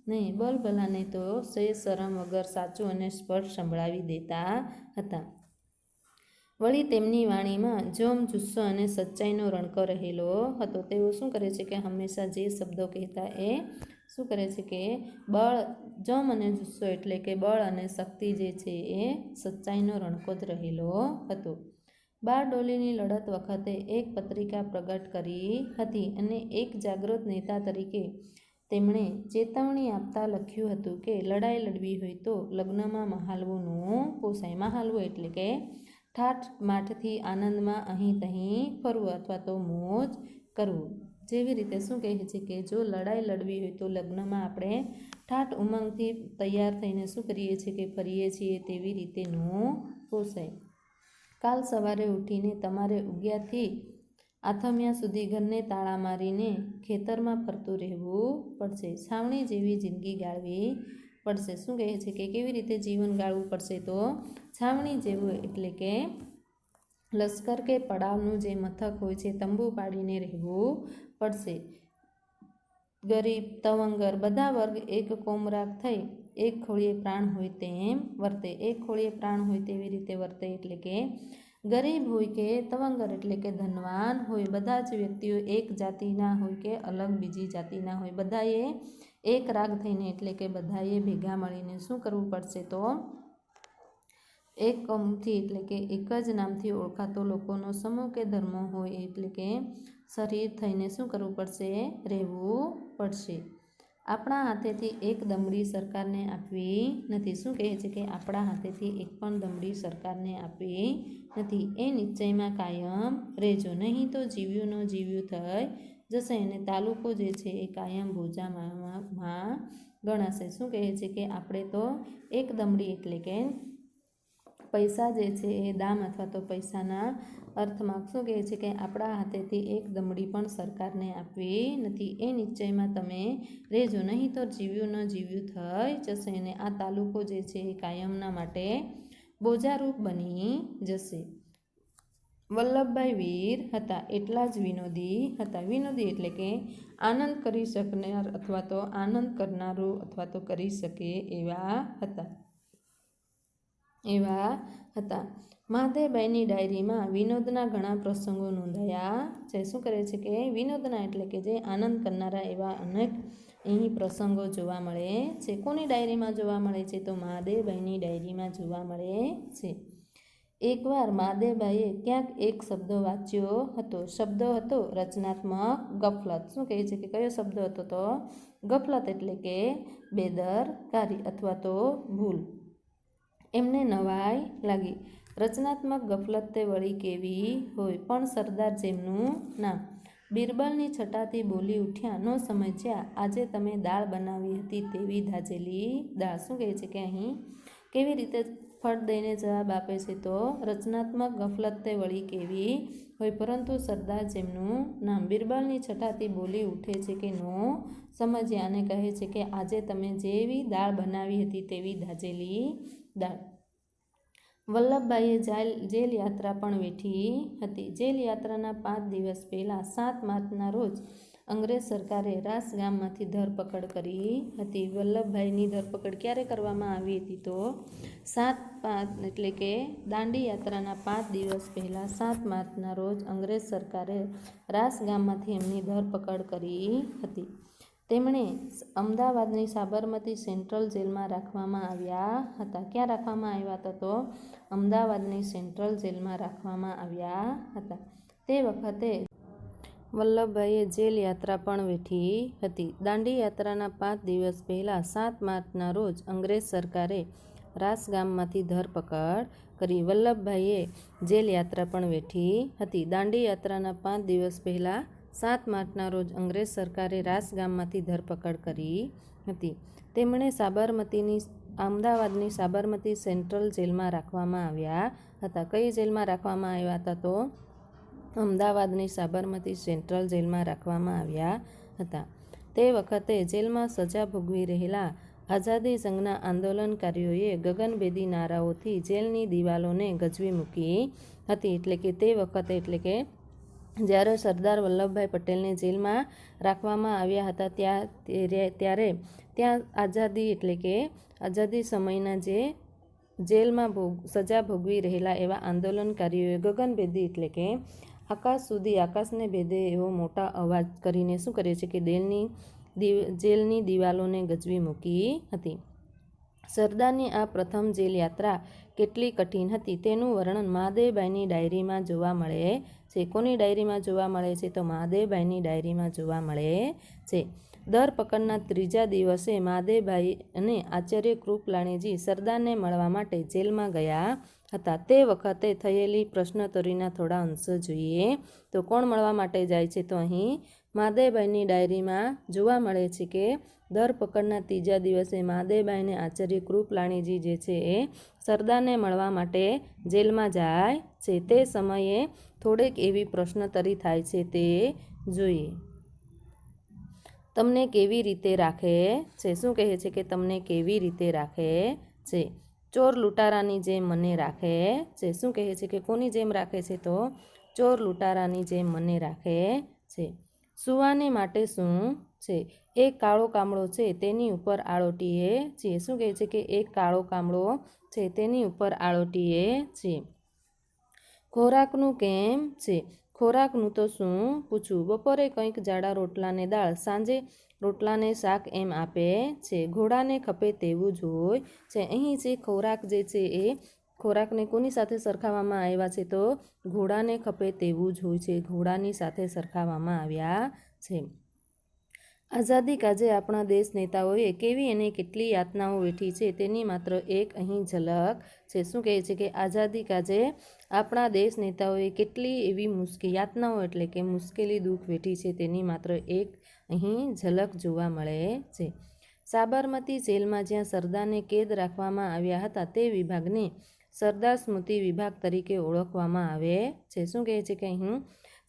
નહીં. ભલભલાને તો શરમ વગર સાચું અને સ્પષ્ટ સંભળાવી દેતા હતા. વળી તેમની વાણીમાં જોમ, જુસ્સો અને સચ્ચાઈનો રણકો રહેલો હતો. તેઓ શું કરે છે કે હંમેશા જે શબ્દો કહેતા એ શું કરે છે કે બળ, જોમ અને જુસ્સો એટલે કે બળ અને શક્તિ જે છે એ સચ્ચાઈનો રણકો જ રહેલો હતો. બારડોલીની લડત વખતે એક પત્રિકા પ્રગટ કરી હતી અને એક જાગૃત નેતા તરીકે તેમણે ચેતવણી આપતા લખ્યું હતું કે લડાઈ લડવી હોય તો લગ્નમાં મહાલવું ન પોસાય. મહાલવું એટલે કે ઠાઠ માઠથી આનંદમાં અહીં તહીં ફરવું અથવા તો મોજ કરવું. જેવી રીતે શું કહે છે કે જો લડાઈ લડવી હોય તો લગ્નમાં આપણે ઠાઠ ઉમંગથી તૈયાર થઈને શું કરીએ છીએ કે ફરીએ છીએ તેવી રીતે ન પોસાય. કાલ સવારે ઉઠીને તમારે ઉગ્યાથી આથમ્યા સુધી ઘરને તાળા મારીને ખેતરમાં ફરતું રહેવું પડશે. છાવણી જેવી જિંદગી ગાળવી પડશે. શું કહે છે કે કેવી રીતે જીવન ગાળવું પડશે? તો છાવણી જેવું એટલે કે લશ્કર કે પડાવનું જે મથક હોય છે તંબુ પાડીને રહેવું પડશે. ગરીબ, તવંગર બધા વર્ગ એક કોમરાગ થઈ એક ખોળીએ પ્રાણ હોય તેમ વર્તે. એક ખોળીએ પ્રાણ હોય તેવી રીતે વર્તે એટલે કે ગરીબ હોય કે તવંગર એટલે કે ધનવાન હોય, બધા જ વ્યક્તિઓ એક જાતિના હોય કે અલગ બીજી જાતિના હોય, બધાએ એક રાગ થઈને એટલે કે બધાએ ભેગા મળીને શું કરવું પડશે? તો એક કમથી એટલે કે એક જ નામથી ઓળખાતો લોકોનો સમૂહ કે ધર્મ હોય એટલે કે શરીર થઈને શું કરવું પડશે? રહેવું પડશે. આપણા હાથેથી એક દમડી સરકારને આપવી નથી. શું કહે છે કે આપણા હાથેથી એક પણ દમડી સરકારને આપવી નથી. એ નિશ્ચયમાં કાયમ રહેજો, નહીં તો જીવ્યું ન જીવ્યું થઈ જશે અને તાલુકો જે છે એ કાયમ ભોજામાં ગણાશે. શું કહે છે કે આપણે તો એક દમડી એટલે કે પૈસા જે છે એ દામ અથવા તો પૈસાના અર્થમાં શું કહે છે કે આપણા હાથેથી એક દમડી પણ સરકારને આપવી નથી. એ નિશ્ચયમાં તમે રહેજો, નહીં તો જીવ્યું ન જીવ્યું થઈ જશે અને આ તાલુકો જે છે એ કાયમના માટે બોજારૂપ બની જશે. વલ્લભભાઈ વીર હતા એટલા જ વિનોદી હતા. વિનોદી એટલે કે આનંદ કરી શકનાર અથવા તો આનંદ કરનારું અથવા તો કરી શકે એવા હતા. મહાદેવભાઈની ડાયરીમાં વિનોદના ઘણા પ્રસંગો નોંધાયા છે. શું કરે છે કે વિનોદના એટલે કે જે આનંદ કરનારા એવા અનેક અહીં પ્રસંગો જોવા મળે છે. કોની ડાયરીમાં જોવા મળે છે? તો મહાદેવભાઈની ડાયરીમાં જોવા મળે છે. એકવાર મહાદેવભાઈએ ક્યાંક એક શબ્દ વાંચ્યો હતો. શબ્દ હતો રચનાત્મક ગફલત. શું કહે છે કે કયો શબ્દ હતો? તો ગફલત એટલે કે બેદરકારી અથવા તો ભૂલ. એમને નવાઈ લાગી. રચનાત્મક ગફલત તે વળી કેવી હોય? પણ સરદાર જેમનું નામ બિરબલની છટાથી બોલી ઉઠ્યા, નો સમજ્યા આજે તમે દાળ બનાવી હતી તેવી ધાજેલી દાળ. શું કહે છે કે અહીં કેવી રીતે ફળ દઈને જવાબ આપે છે? તો રચનાત્મક ગફલત તે વળી કેવી હોય, પરંતુ સરદાર જેમનું નામ બિરબલની છટાથી બોલી ઉઠે છે કે નો સમજ્યા અને કહે છે કે આજે તમે જેવી દાળ બનાવી હતી તેવી ધાજેલી દાળ. વલ્લભભાઈએ જેલ યાત્રા પણ વેઠી હતી. જેલ યાત્રાના 5 દિવસ પહેલાં 7 માર્ચના રોજ અંગ્રેજ સરકારે રાસ ગામમાંથી ધરપકડ કરી હતી. વલ્લભભાઈની ધરપકડ ક્યારે કરવામાં આવી હતી? તો 7/5 એટલે કે દાંડી યાત્રાના 5 દિવસ પહેલાં 7 માર્ચના રોજ અંગ્રેજ સરકારે રાસ ગામમાંથી એમની ધરપકડ કરી હતી. તેમણે અમદાવાદની સાબરમતી સેન્ટ્રલ જેલમાં રાખવામાં આવ્યા હતા. ક્યાં રાખવામાં આવ્યા હતા? તો અમદાવાદની સેન્ટ્રલ જેલમાં રાખવામાં આવ્યા હતા. તે વખતે વલ્લભભાઈએ જેલ યાત્રા પણ વેઠી હતી. દાંડી યાત્રાના 5 દિવસ પહેલાં 7 માર્ચના રોજ અંગ્રેજ સરકારે રાસ ગામમાંથી ધરપકડ કરી. વલ્લભભાઈએ જેલ યાત્રા પણ વેઠી હતી. દાંડી યાત્રાના 5 દિવસ પહેલાં 7 માર્ચના રોજ અંગ્રેજ સરકારે રાસ ગામમાંથી ધરપકડ કરી હતી. તેમણે અમદાવાદની સાબરમતી સેન્ટ્રલ જેલમાં રાખવામાં આવ્યા હતા. કઈ જેલમાં રાખવામાં આવ્યા હતા? તો અમદાવાદની સાબરમતી સેન્ટ્રલ જેલમાં રાખવામાં આવ્યા હતા. તે વખતે જેલમાં સજા ભોગવી રહેલા આઝાદી સંઘના આંદોલનકારીઓએ ગગનભેદી નારાઓથી જેલની દિવાલોને ગજવી મૂકી હતી. એટલે કે તે વખતે એટલે કે જ્યારે સરદાર વલ્લભભાઈ પટેલને જેલમાં રાખવામાં આવ્યા હતા ત્યારે ત્યાં આઝાદી એટલે કે આઝાદી સમયના જે જેલમાં સજા ભોગવી રહેલા એવા આંદોલનકારીઓએ ગગનભેદી એટલે કે આકાશને ભેદે એવો મોટા અવાજ કરીને શું કરે છે કે જેલની દિવાલોને ગજવી મૂકી હતી. સરદારની આ પ્રથમ જેલ યાત્રા કેટલી કઠિન હતી તેનું વર્ણન મહાદેવભાઈની ડાયરીમાં જોવા મળે છે. કોની ડાયરીમાં જોવા મળે છે? તો મહાદેવભાઈની ડાયરીમાં જોવા મળે છે. ધરપકડના 3જા દિવસે મહાદેવભાઈ અને આચાર્ય કૃપલાણીજી સરદારને મળવા માટે જેલમાં ગયા હતા. તે વખતે થયેલી પ્રશ્નોત્તરીના થોડા અંશો જોઈએ. તો કોણ મળવા માટે જાય છે? તો અહીં મહાદેવભાઈની ડાયરીમાં જોવા મળે છે કે ધરપકડના ત્રીજા દિવસે મહાદેવભાઈને આચાર્ય કૃપલાણીજી જે છે એ સરદારને મળવા માટે જેલમાં જાય છે. તે સમયે થોડેક એવી પ્રશ્નોત્તરી થાય છે તે જોઈએ. તમને કેવી રીતે રાખે છે? શું કહે છે કે તમને કેવી રીતે રાખે છે? ચોર લૂંટારાની જેમ મને રાખે છે. શું કહે છે કે કોની જેમ રાખે છે? તો ચોર લૂંટારાની જેમ મને રાખે છે. સુવાને માટે શું છે? એક કાળો કામળો છે તેની ઉપર આળોટીએ છીએ. શું કહે છે કે એક કાળો કામળો છે તેની ઉપર આળોટીએ છીએ. ખોરાકનું કેમ છે? ખોરાકનું તો શું પૂછું. બપોરે કંઈક જાડા રોટલાને દાળ, સાંજે રોટલાને શાક એમ આપે છે. ઘોડાને ખપે તેવું જ હોય છે. અહીં જે ખોરાક જે છે એ ખોરાકને કોની સાથે સરખાવવામાં આવ્યા છે? તો ઘોડાને ખપે તેવું જ હોય છે. ઘોડાની સાથે સરખાવવામાં આવ્યા છે. આઝાદી કાજે આપણા દેશ નેતાઓએ કેવી અને કેટલી યાતનાઓ વેઠી છે તેની માત્ર એક અહીં ઝલક છે. શું કહે છે કે આઝાદી કાજે આપણા દેશ નેતાઓએ કેટલી એવી યાતનાઓ એટલે કે મુશ્કેલી દુઃખ વેઠી છે તેની માત્ર એક અહીં ઝલક જોવા મળે છે. સાબરમતી જેલમાં જ્યાં સરદારને કેદ રાખવામાં આવ્યા હતા તે વિભાગને સરદાર સ્મૃતિ વિભાગ તરીકે ઓળખવામાં આવે છે. શું કહે છે કે અહીં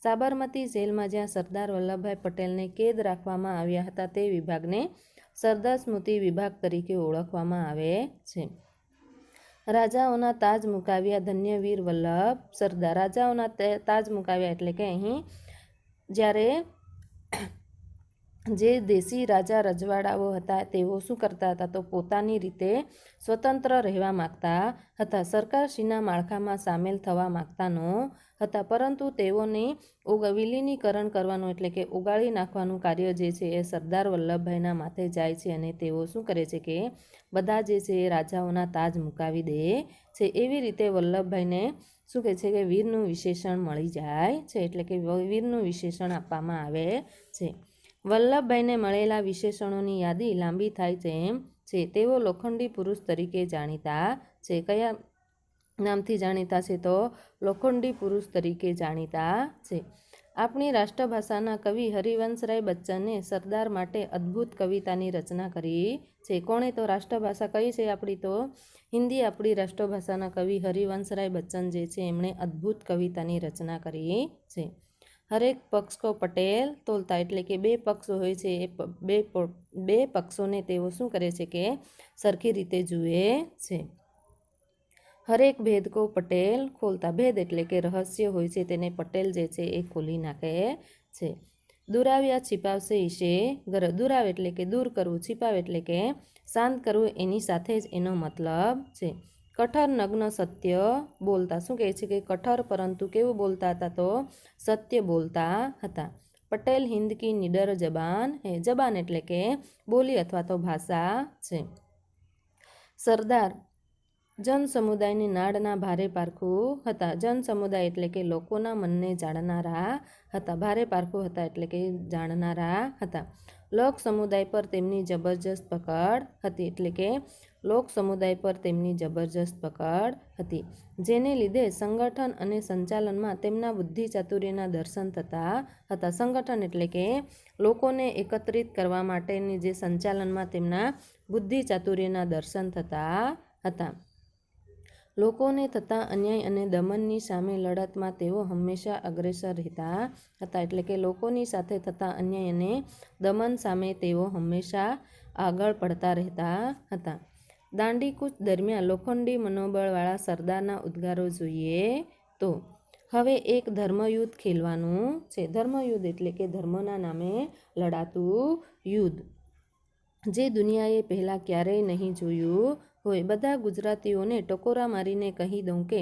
સાબરમતી જેલમાં જ્યાં સરદાર વલ્લભભાઈ પટેલને કેદ રાખવામાં આવ્યા હતા તે વિભાગને સરદાર સ્મૃતિ વિભાગ તરીકે ઓળખવામાં આવે છે. રાજાઓના તાજ મુકાવ્યા ધન્ય વીર વલ્લભ સરદાર. રાજાઓના તાજ મુકાવ્યા એટલે કે અહીં જ્યારે જે દેશી રાજા રજવાડાઓ હતા તેઓ શું કરતા હતા? તો પોતાની રીતે સ્વતંત્ર રહેવા માગતા હતા. સરકારશ્રીના માળખામાં સામેલ થવા માગતા ન હતા. પરંતુ તેઓને વિલીનીકરણ કરવાનું એટલે કે ઓગાળી નાખવાનું કાર્ય જે છે એ સરદાર વલ્લભભાઈના માથે જાય છે અને તેઓ શું કરે છે કે બધા જે છે એ રાજાઓના તાજ મુકાવી દે છે. એવી રીતે વલ્લભભાઈને શું કહે છે કે વીરનું વિશેષણ મળી જાય છે. એટલે કે વીરનું વિશેષણ આપવામાં આવે છે. વલ્લભભાઈને મળેલા વિશેષણોની યાદી લાંબી થાય તેમ છે. તેઓ લોખંડી પુરુષ તરીકે જાણીતા છે. કયા નામથી જાણીતા છે? તો લોખંડી પુરુષ તરીકે જાણીતા છે. આપણી રાષ્ટ્રભાષાના કવિ હરિવંશરાય બચ્ચને સરદાર માટે અદ્ભુત કવિતાની રચના કરી છે. કોણે? તો રાષ્ટ્રભાષા કઈ છે આપણી? તો હિન્દી આપણી રાષ્ટ્રભાષાના કવિ હરિવંશરાય બચ્ચન જે છે એમણે અદ્ભુત કવિતાની રચના કરી છે. હરેક પક્ષ કો પટેલ તોલતા એટલે કે બે પક્ષો હોય છે એ બે પક્ષોને તેઓ શું કરે છે કે સરખી રીતે જુએ છે. હરેક ભેદ કો પટેલ ખોલતા. ભેદ એટલે કે રહસ્ય હોય છે તેને પટેલ જે છે એ ખોલી નાખે છે. દુરાવ્યા છિપાવશે ઈશે ગર. દુરાવ એટલે કે દૂર કરવું, છિપાવ એટલે કે શાંત કરવું, એની સાથે જ એનો મતલબ છે. કઠર નગ્ન સત્ય બોલતા. શું કહે છે કે કઠર પરંતુ કેવું બોલતા હતા? તો સત્ય બોલતા હતા. પટેલ હિન્દ કી નિડર જબાન હે. જબાન એટલે કે બોલી અથવા તો ભાષા છે. સરદાર જન સમુદાયની નાડના ભારે પારખું હતા. જન સમુદાય એટલે કે લોકોના મનને જાણનારા હતા. ભારે પારખું હતા એટલે કે જાણનારા હતા. લોક સમુદાય પર તેમની જબરજસ્ત પકડ હતી. એટલે કે લોક સમુદાય પર તેમની જબરજસ્ત પકડ હતી. જેને લીધે સંગઠન અને સંચાલનમાં તેમના બુદ્ધિ ચાતુર્યના દર્શન થતા હતા. સંગઠન એટલે કે લોકોને એકત્રિત કરવા માટેની જે સંચાલનમાં તેમના બુદ્ધિ ચાતુર્યના દર્શન થતા હતા. લોકોને થતા અન્યાય અને દમનની સામે લડતમાં તેઓ હંમેશા અગ્રેસર રહેતા હતા. એટલે કે લોકોની સાથે થતા અન્યાય અને દમન સામે તેઓ હંમેશા આગળ પડતા રહેતા હતા. દાંડીકૂચ દરમિયાન લોખંડી મનોબળવાળા સરદારના ઉદ્ગારો જોઈએ તો હવે એક ધર્મયુદ્ધ ખેલવાનું છે. ધર્મયુદ્ધ એટલે કે ધર્મના નામે લડાતું યુદ્ધ જે દુનિયાએ પહેલાં ક્યારેય નહીં જોયું હોય. બધા ગુજરાતીઓને ટકોરા મારીને કહી દઉં કે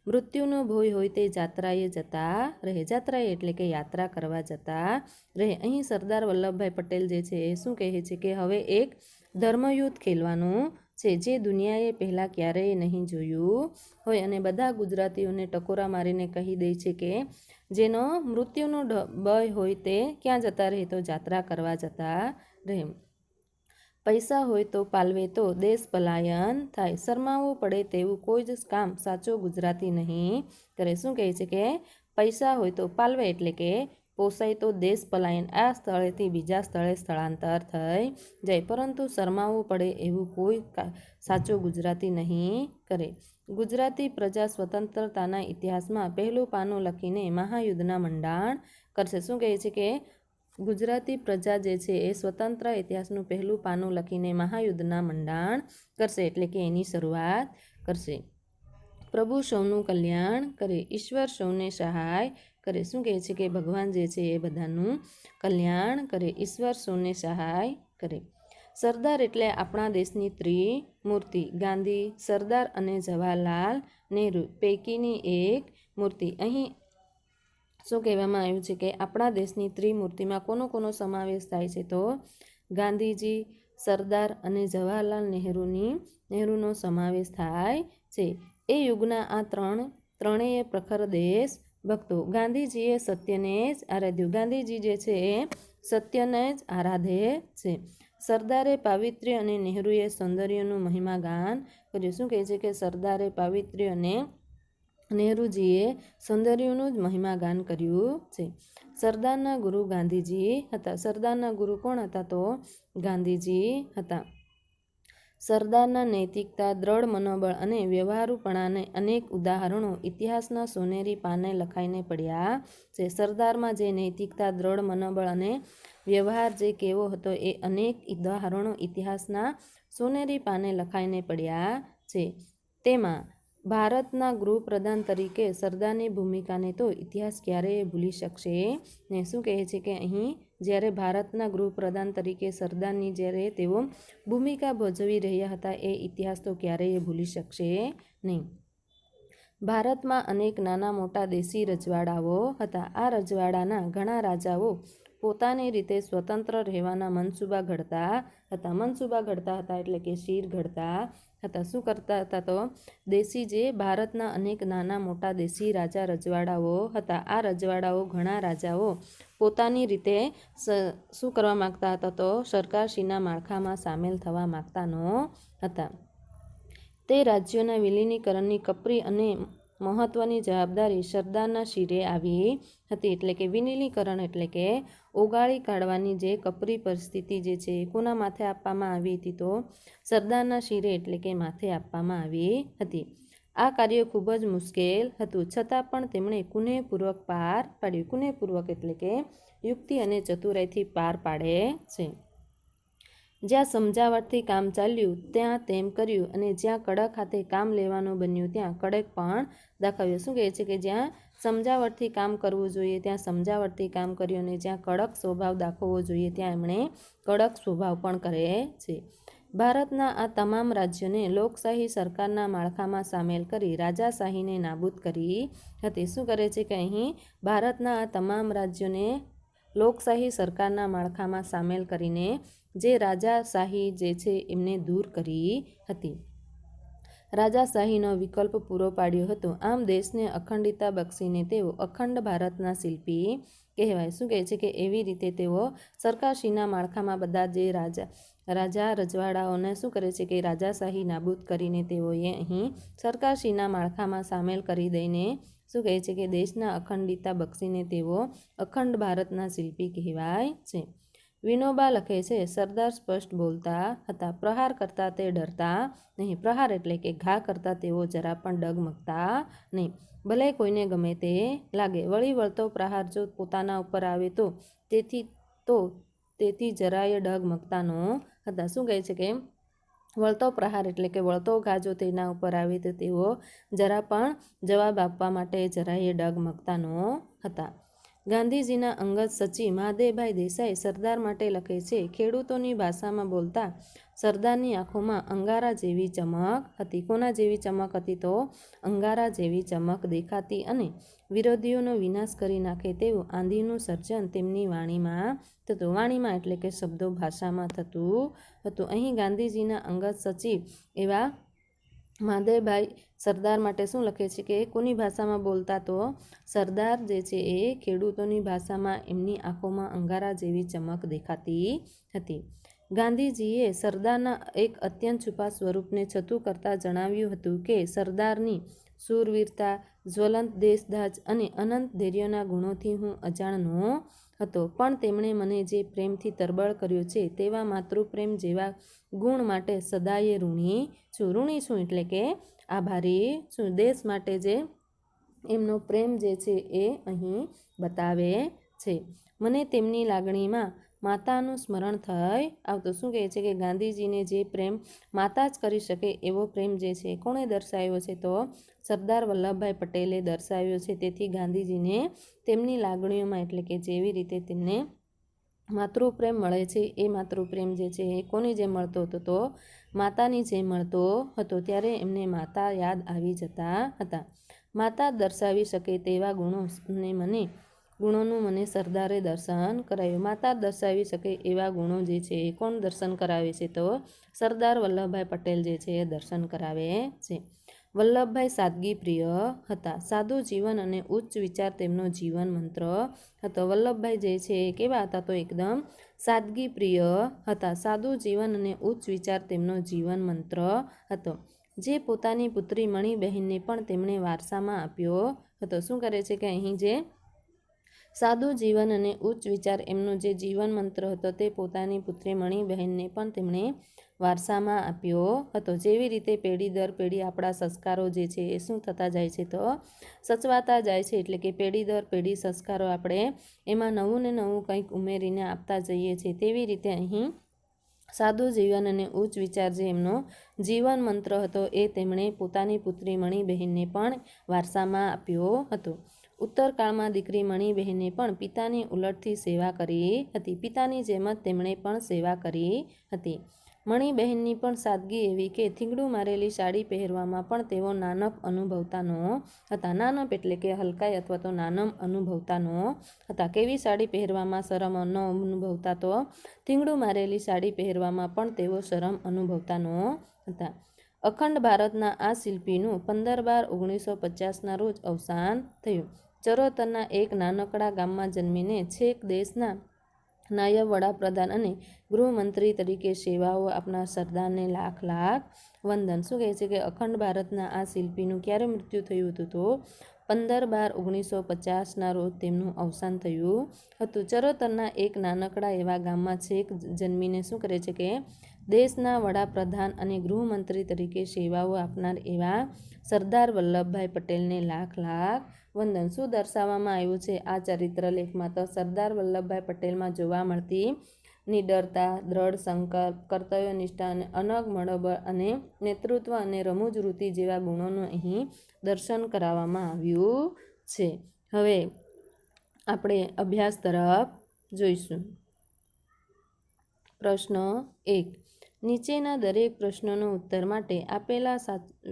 મૃત્યુનો ભોય હોય તે જાત્રાએ જતા રહે. જાત્રાએ એટલે કે યાત્રા કરવા જતા રહે. અહીં સરદાર વલ્લભભાઈ પટેલ જે છે એ શું કહે છે કે હવે એક ધર્મયુદ્ધ ખેલવાનું છે જે દુનિયાએ પહેલાં ક્યારેય નહીં જોયું હોય અને બધા ગુજરાતીઓને ટકોરા મારીને કહી દે છે કે જેનો મૃત્યુનો ભય હોય તે ક્યાં જતા રહે? તો જાત્રા કરવા જતા રહે. પૈસા હોય તો પાલવે તો દેશ પલાયન થાય. શરમાવવું પડે તેવું કોઈ જ કામ સાચો ગુજરાતી નહીં કરે. શું કહે છે કે પૈસા હોય તો પાલવે એટલે કે પોસાય તો દેશ પલાયન, આ સ્થળેથી બીજા સ્થળે સ્થળાંતર થઈ જાય, પરંતુ શરમાવવું પડે એવું કોઈ સાચો ગુજરાતી નહીં કરે. ગુજરાતી પ્રજા સ્વતંત્રતાના ઇતિહાસમાં પહેલું પાનું લખીને મહાયુદ્ધના મંડાણ કરશે. શું કહે છે કે ગુજરાતી પ્રજા જે છે એ સ્વતંત્ર ઇતિહાસનું પહેલું પાનું લખીને મહાયુદ્ધના મંડાણ કરશે, એટલે કે એની શરૂઆત કરશે. પ્રભુ સૌનું કલ્યાણ કરે, ઈશ્વર સૌને સહાય કરે. શું કહે છે કે ભગવાન જે છે એ બધાનું કલ્યાણ કરે, ઈશ્વર સૌને સહાય કરે. સરદાર એટલે આપણા દેશની ત્રિમૂર્તિ. ગાંધી, સરદાર અને જવાહરલાલ નહેરુ પૈકીની એક મૂર્તિ. અહીં શું કહેવામાં આવ્યું છે કે આપણા દેશની ત્રિમૂર્તિમાં કોનો સમાવેશ થાય છે? તો ગાંધીજી, સરદાર અને જવાહરલાલ નહેરુનો સમાવેશ થાય છે. એ યુગના આ ત્રણેય પ્રખર દેશ ભક્તો. ગાંધીજીએ સત્યને જ આરાધ્યું. ગાંધીજી જે છે એ સત્યને જ આરાધે છે. સરદારે પાવિત્ર્ય અને નહેરુએ સૌંદર્યનું મહિમા ગાન કર્યું. શું કહે છે કે સરદારે પાવિત્ર્ય અને નહેરુજીએ સૌંદર્યનું જ મહિમા ગાન કર્યું છે. સરદારના ગુરુ ગાંધીજી હતા. સરદારના ગુરુ કોણ હતા? તો ગાંધીજી હતા. સરદારના નૈતિકતા, દ્રઢ મનોબળ અને વ્યવહારુપણાને અનેક ઉદાહરણો ઇતિહાસના સોનેરી પાને લખાઈને પડ્યા છે. સરદારમાં જે નૈતિકતા, દ્રઢ મનોબળ અને વ્યવહાર જે કેવો હતો એ અનેક ઉદાહરણો ઇતિહાસના સોનેરી પાને લખાઈને પડ્યા છે. તેમાં ભારતના ગૃહપ્રધાન તરીકે સરદારની ભૂમિકાને તો ઇતિહાસ ક્યારેય ભૂલી શકશે ને. શું કહે છે કે અહીં જ્યારે ભારતના ગૃહપ્રધાન તરીકે સરદારની જ્યારે તેઓ ભૂમિકા ભજવી રહ્યા હતા એ ઇતિહાસ તો ક્યારેય ભૂલી શકશે નહીં. ભારતમાં અનેક નાના મોટા દેશી રજવાડાઓ હતા. આ રજવાડાના ઘણા રાજાઓ પોતાની રીતે સ્વતંત્ર રહેવાના મનસૂબા ઘડતા હતા. એટલે કે શીર ઘડતા હતા. શું કરતા હતા? તો દેશી જે ભારતના અનેક નાના મોટા દેશી રાજા રજવાડાઓ હતા. આ રજવાડાઓ ઘણા રાજાઓ પોતાની રીતે શું કરવા માગતા હતા? તો સરકારશ્રીના માળખામાં સામેલ થવા માગતા નહોતા. તે રાજ્યોના વિલીનીકરણની કપરી અને મહત્વની જવાબદારી સરદારના શિરે આવી હતી. એટલે કે વિલીનીકરણ એટલે કે ઓગાળી કાઢવાની જે કપરી પરિસ્થિતિ જે છે એ કોના માથે આપવામાં આવી હતી? તો સરદારના શિરે એટલે કે માથે આપવામાં આવી હતી. આ કાર્ય ખૂબ જ મુશ્કેલ હતું, છતાં પણ તેમણે કુનેહપૂર્વક પાર પાડ્યું. કુનેહપૂર્વક એટલે કે યુક્તિ અને ચતુરાઈથી પાર પાડે છે. જ્યાં સમજાવટથી કામ ચાલ્યું ત્યાં તેમ કર્યું, અને જ્યાં કડક હાથે કામ લેવાનું બન્યું ત્યાં કડક પણ દાખવ્યું. શું કહે છે કે જ્યાં સમજાવટથી કામ કરવું જોઈએ ત્યાં સમજાવટથી કામ કર્યું, અને જ્યાં કડક સ્વભાવ દાખવવો જોઈએ ત્યાં એમણે કડક સ્વભાવ પણ કરે છે. ભારતના આ તમામ રાજ્યોને લોકશાહી સરકારના માળખામાં સામેલ કરી રાજાશાહીને નાબૂદ કરી હતી. શું કરે છે કે અહીં ભારતના આ તમામ રાજ્યોને લોકશાહી સરકારના માળખામાં સામેલ કરીને જે રાજાશાહી જે છે એમને દૂર કરી હતી. રાજાશાહીનો વિકલ્પ પૂરો પાડ્યો હતો. આમ દેશને અખંડિતતા બક્ષીને તેઓ અખંડ ભારતના શિલ્પી કહેવાય. શું કહે છે કે એવી રીતે તેઓ સરકારશ્રીના માળખામાં બધા જે રાજા રજવાડાઓને શું કરે છે કે રાજાશાહી નાબૂદ કરીને તેઓએ અહીં સરકારશ્રીના માળખામાં સામેલ કરી દઈને શું કહે છે કે દેશના અખંડિતતા બક્ષીને તેઓ અખંડ ભારતના શિલ્પી કહેવાય છે. વિનોબા લખે છે, સરદાર સ્પષ્ટ બોલતા હતા, પ્રહાર કરતા તે ડરતા નહીં. પ્રહાર એટલે કે ઘા કરતા તેઓ જરા પણ ડગમગતા નહીં, ભલે કોઈને ગમે તે લાગે. વળી વળતો પ્રહાર જો પોતાના ઉપર આવે તો તેથી જરાય ડગમગતા ન હતા. શું કહે છે કે વળતો પ્રહાર એટલે કે વળતો ઘા જો તેના ઉપર આવે તો તેઓ જરા પણ જવાબ આપવા માટે જરાય ડગમગતા ન હતા. ગાંધીજીના અંગત સચિવ મહાદેવભાઈ દેસાઈ સરદાર માટે લખે છે, ખેડૂતોની ભાષામાં બોલતા સરદારની આંખોમાં અંગારા જેવી ચમક હતી. કોના જેવી ચમક હતી? તો અંગારા જેવી ચમક દેખાતી, અને વિરોધીઓનો વિનાશ કરી નાખે તેવું આંધીનું સર્જન તેમની વાણીમાં થતું. વાણીમાં એટલે કે શબ્દો ભાષામાં થતું હતું. અહીં ગાંધીજીના અંગત સચિવ એવા મહાદેવભાઈ સરદાર માટે શું લખે છે કે કોની ભાષામાં બોલતા? તો સરદાર જે છે એ ખેડૂતોની ભાષામાં એમની આંખોમાં અંગારા જેવી ચમક દેખાતી હતી. ગાંધીજીએ સરદારના એક અત્યંત છુપા સ્વરૂપને છતું કરતાં જણાવ્યું હતું કે સરદારની શૂરવીરતા, જ્વલંત દેશદાજ અને અનંત ધૈર્યના ગુણોથી હું અજાણનો હતો. પણ તેમણે મને જે પ્રેમથી તરબળ કર્યો છે તેવા માતૃપ્રેમ જેવા ગુણ માટે સદાયે ઋણી છું. ઋણી છું એટલે કે આભારી છું. દેશ માટે જે એમનો પ્રેમ જે છે એ અહીં બતાવે છે. મને તેમની લાગણીમાં માતાનું સ્મરણ થઈ આવતું. શું કહે છે કે ગાંધીજીને જે પ્રેમ માતા જ કરી શકે એવો પ્રેમ જે છે કોણે દર્શાવ્યો છે? તો સરદાર વલ્લભભાઈ પટેલે દર્શાવ્યો છે. તેથી ગાંધીજીને તેમની લાગણીઓમાં એટલે કે જેવી રીતે તેમને માતૃપ્રેમ મળે છે એ માતૃપ્રેમ જે છે એ કોની જેમ મળતો હતો? તો માતાની જેમ મળતો હતો. ત્યારે એમને માતા યાદ આવી જતા હતા. માતા દર્શાવી શકે તેવા ગુણોનું મને સરદારે દર્શન કરાવ્યું. માતા દર્શાવી શકે એવા ગુણો જે છે એ કોણ દર્શન કરાવે છે? તો સરદાર વલ્લભભાઈ પટેલ જે છે એ દર્શન કરાવે છે. વલ્લભભાઈ સાદગી પ્રિય હતા. સાદું જીવન અને ઉચ્ચ વિચાર તેમનો જીવન મંત્ર હતો. વલ્લભભાઈ જે છે એ કેવા હતા? તો એકદમ સાદગી પ્રિય હતા. સાદું જીવન અને ઉચ્ચ વિચાર તેમનો જીવન મંત્ર હતો. જે પોતાની પુત્રી મણિબહેનને પણ તેમણે વારસામાં આપ્યો હતો. શું કરે છે કે અહીં જે સાદું જીવન અને ઉચ્ચ વિચાર એમનો જે જીવન મંત્ર હતો તે પોતાની પુત્રી મણિબહેનને પણ તેમણે વારસામાં આપ્યો હતો. જેવી રીતે પેઢી દર પેઢી આપણા સંસ્કારો જે છે એ શું થતા જાય છે? તો સચવાતા જાય છે. એટલે કે પેઢી દર પેઢી સંસ્કારો આપણે એમાં નવું ને નવું કંઈક ઉમેરીને આપતા જઈએ છીએ. તેવી રીતે અહીં સાદું જીવન અને ઉચ્ચ વિચાર જે એમનો જીવન મંત્ર હતો એ તેમણે પોતાની પુત્રી મણિબહેનને પણ વારસામાં આપ્યો હતો. ઉત્તરકાળમાં દીકરી મણિબહેને પણ પિતાની ઉલટથી સેવા કરી હતી. પિતાની જેમ જ તેમણે પણ સેવા કરી હતી. મણિબહેનની પણ સાદગી એવી કે થીંગડું મારેલી સાડી પહેરવામાં પણ તેઓ નાનપ અનુભવતા ન હતા. નાનપ એટલે કે હલકાઈ અથવા તો નાનમ અનુભવતા ન હતા. કેવી સાડી પહેરવામાં શરમ ન અનુભવતા? તો થીંગડું મારેલી સાડી પહેરવામાં પણ તેઓ શરમ અનુભવતા ન હતા. અખંડ ભારતના આ શિલ્પીનું 15/12/1950ના રોજ અવસાન થયું. ચરોતરના એક નાનકડા ગામમાં જન્મીને છેક દેશના નાયબ વડાપ્રધાન અને ગૃહમંત્રી તરીકે સેવાઓ આપનાર સરદારને લાખ લાખ વંદન. શું કહે છે કે અખંડ ભારતના આ શિલ્પીનું ક્યારે મૃત્યુ થયું હતું? તો 15/12/1950ના રોજ તેમનું અવસાન થયું હતું. ચરોતરના એક નાનકડા એવા ગામમાં છેક જન્મીને શું કરે છે કે દેશના વડાપ્રધાન અને ગૃહમંત્રી તરીકે સેવાઓ આપનાર એવા સરદાર વલ્લભભાઈ પટેલને લાખ લાખ વંદન. શું દર્શાવવામાં આવ્યું છે આ ચરિત્ર લેખમાં? તો સરદાર વલ્લભભાઈ પટેલમાં જોવા મળતી નિડરતા, દ્રઢ સંકલ્પ, કર્તવ્યનિષ્ઠા અને અનગ મનોબળ અને નેતૃત્વ અને રમૂજવૃત્તિ જેવા ગુણોનું અહીં દર્શન કરાવવામાં આવ્યું છે. હવે આપણે અભ્યાસ તરફ જોઈશું. પ્રશ્ન 1. નીચેના દરેક પ્રશ્નોનો ઉત્તર માટે આપેલા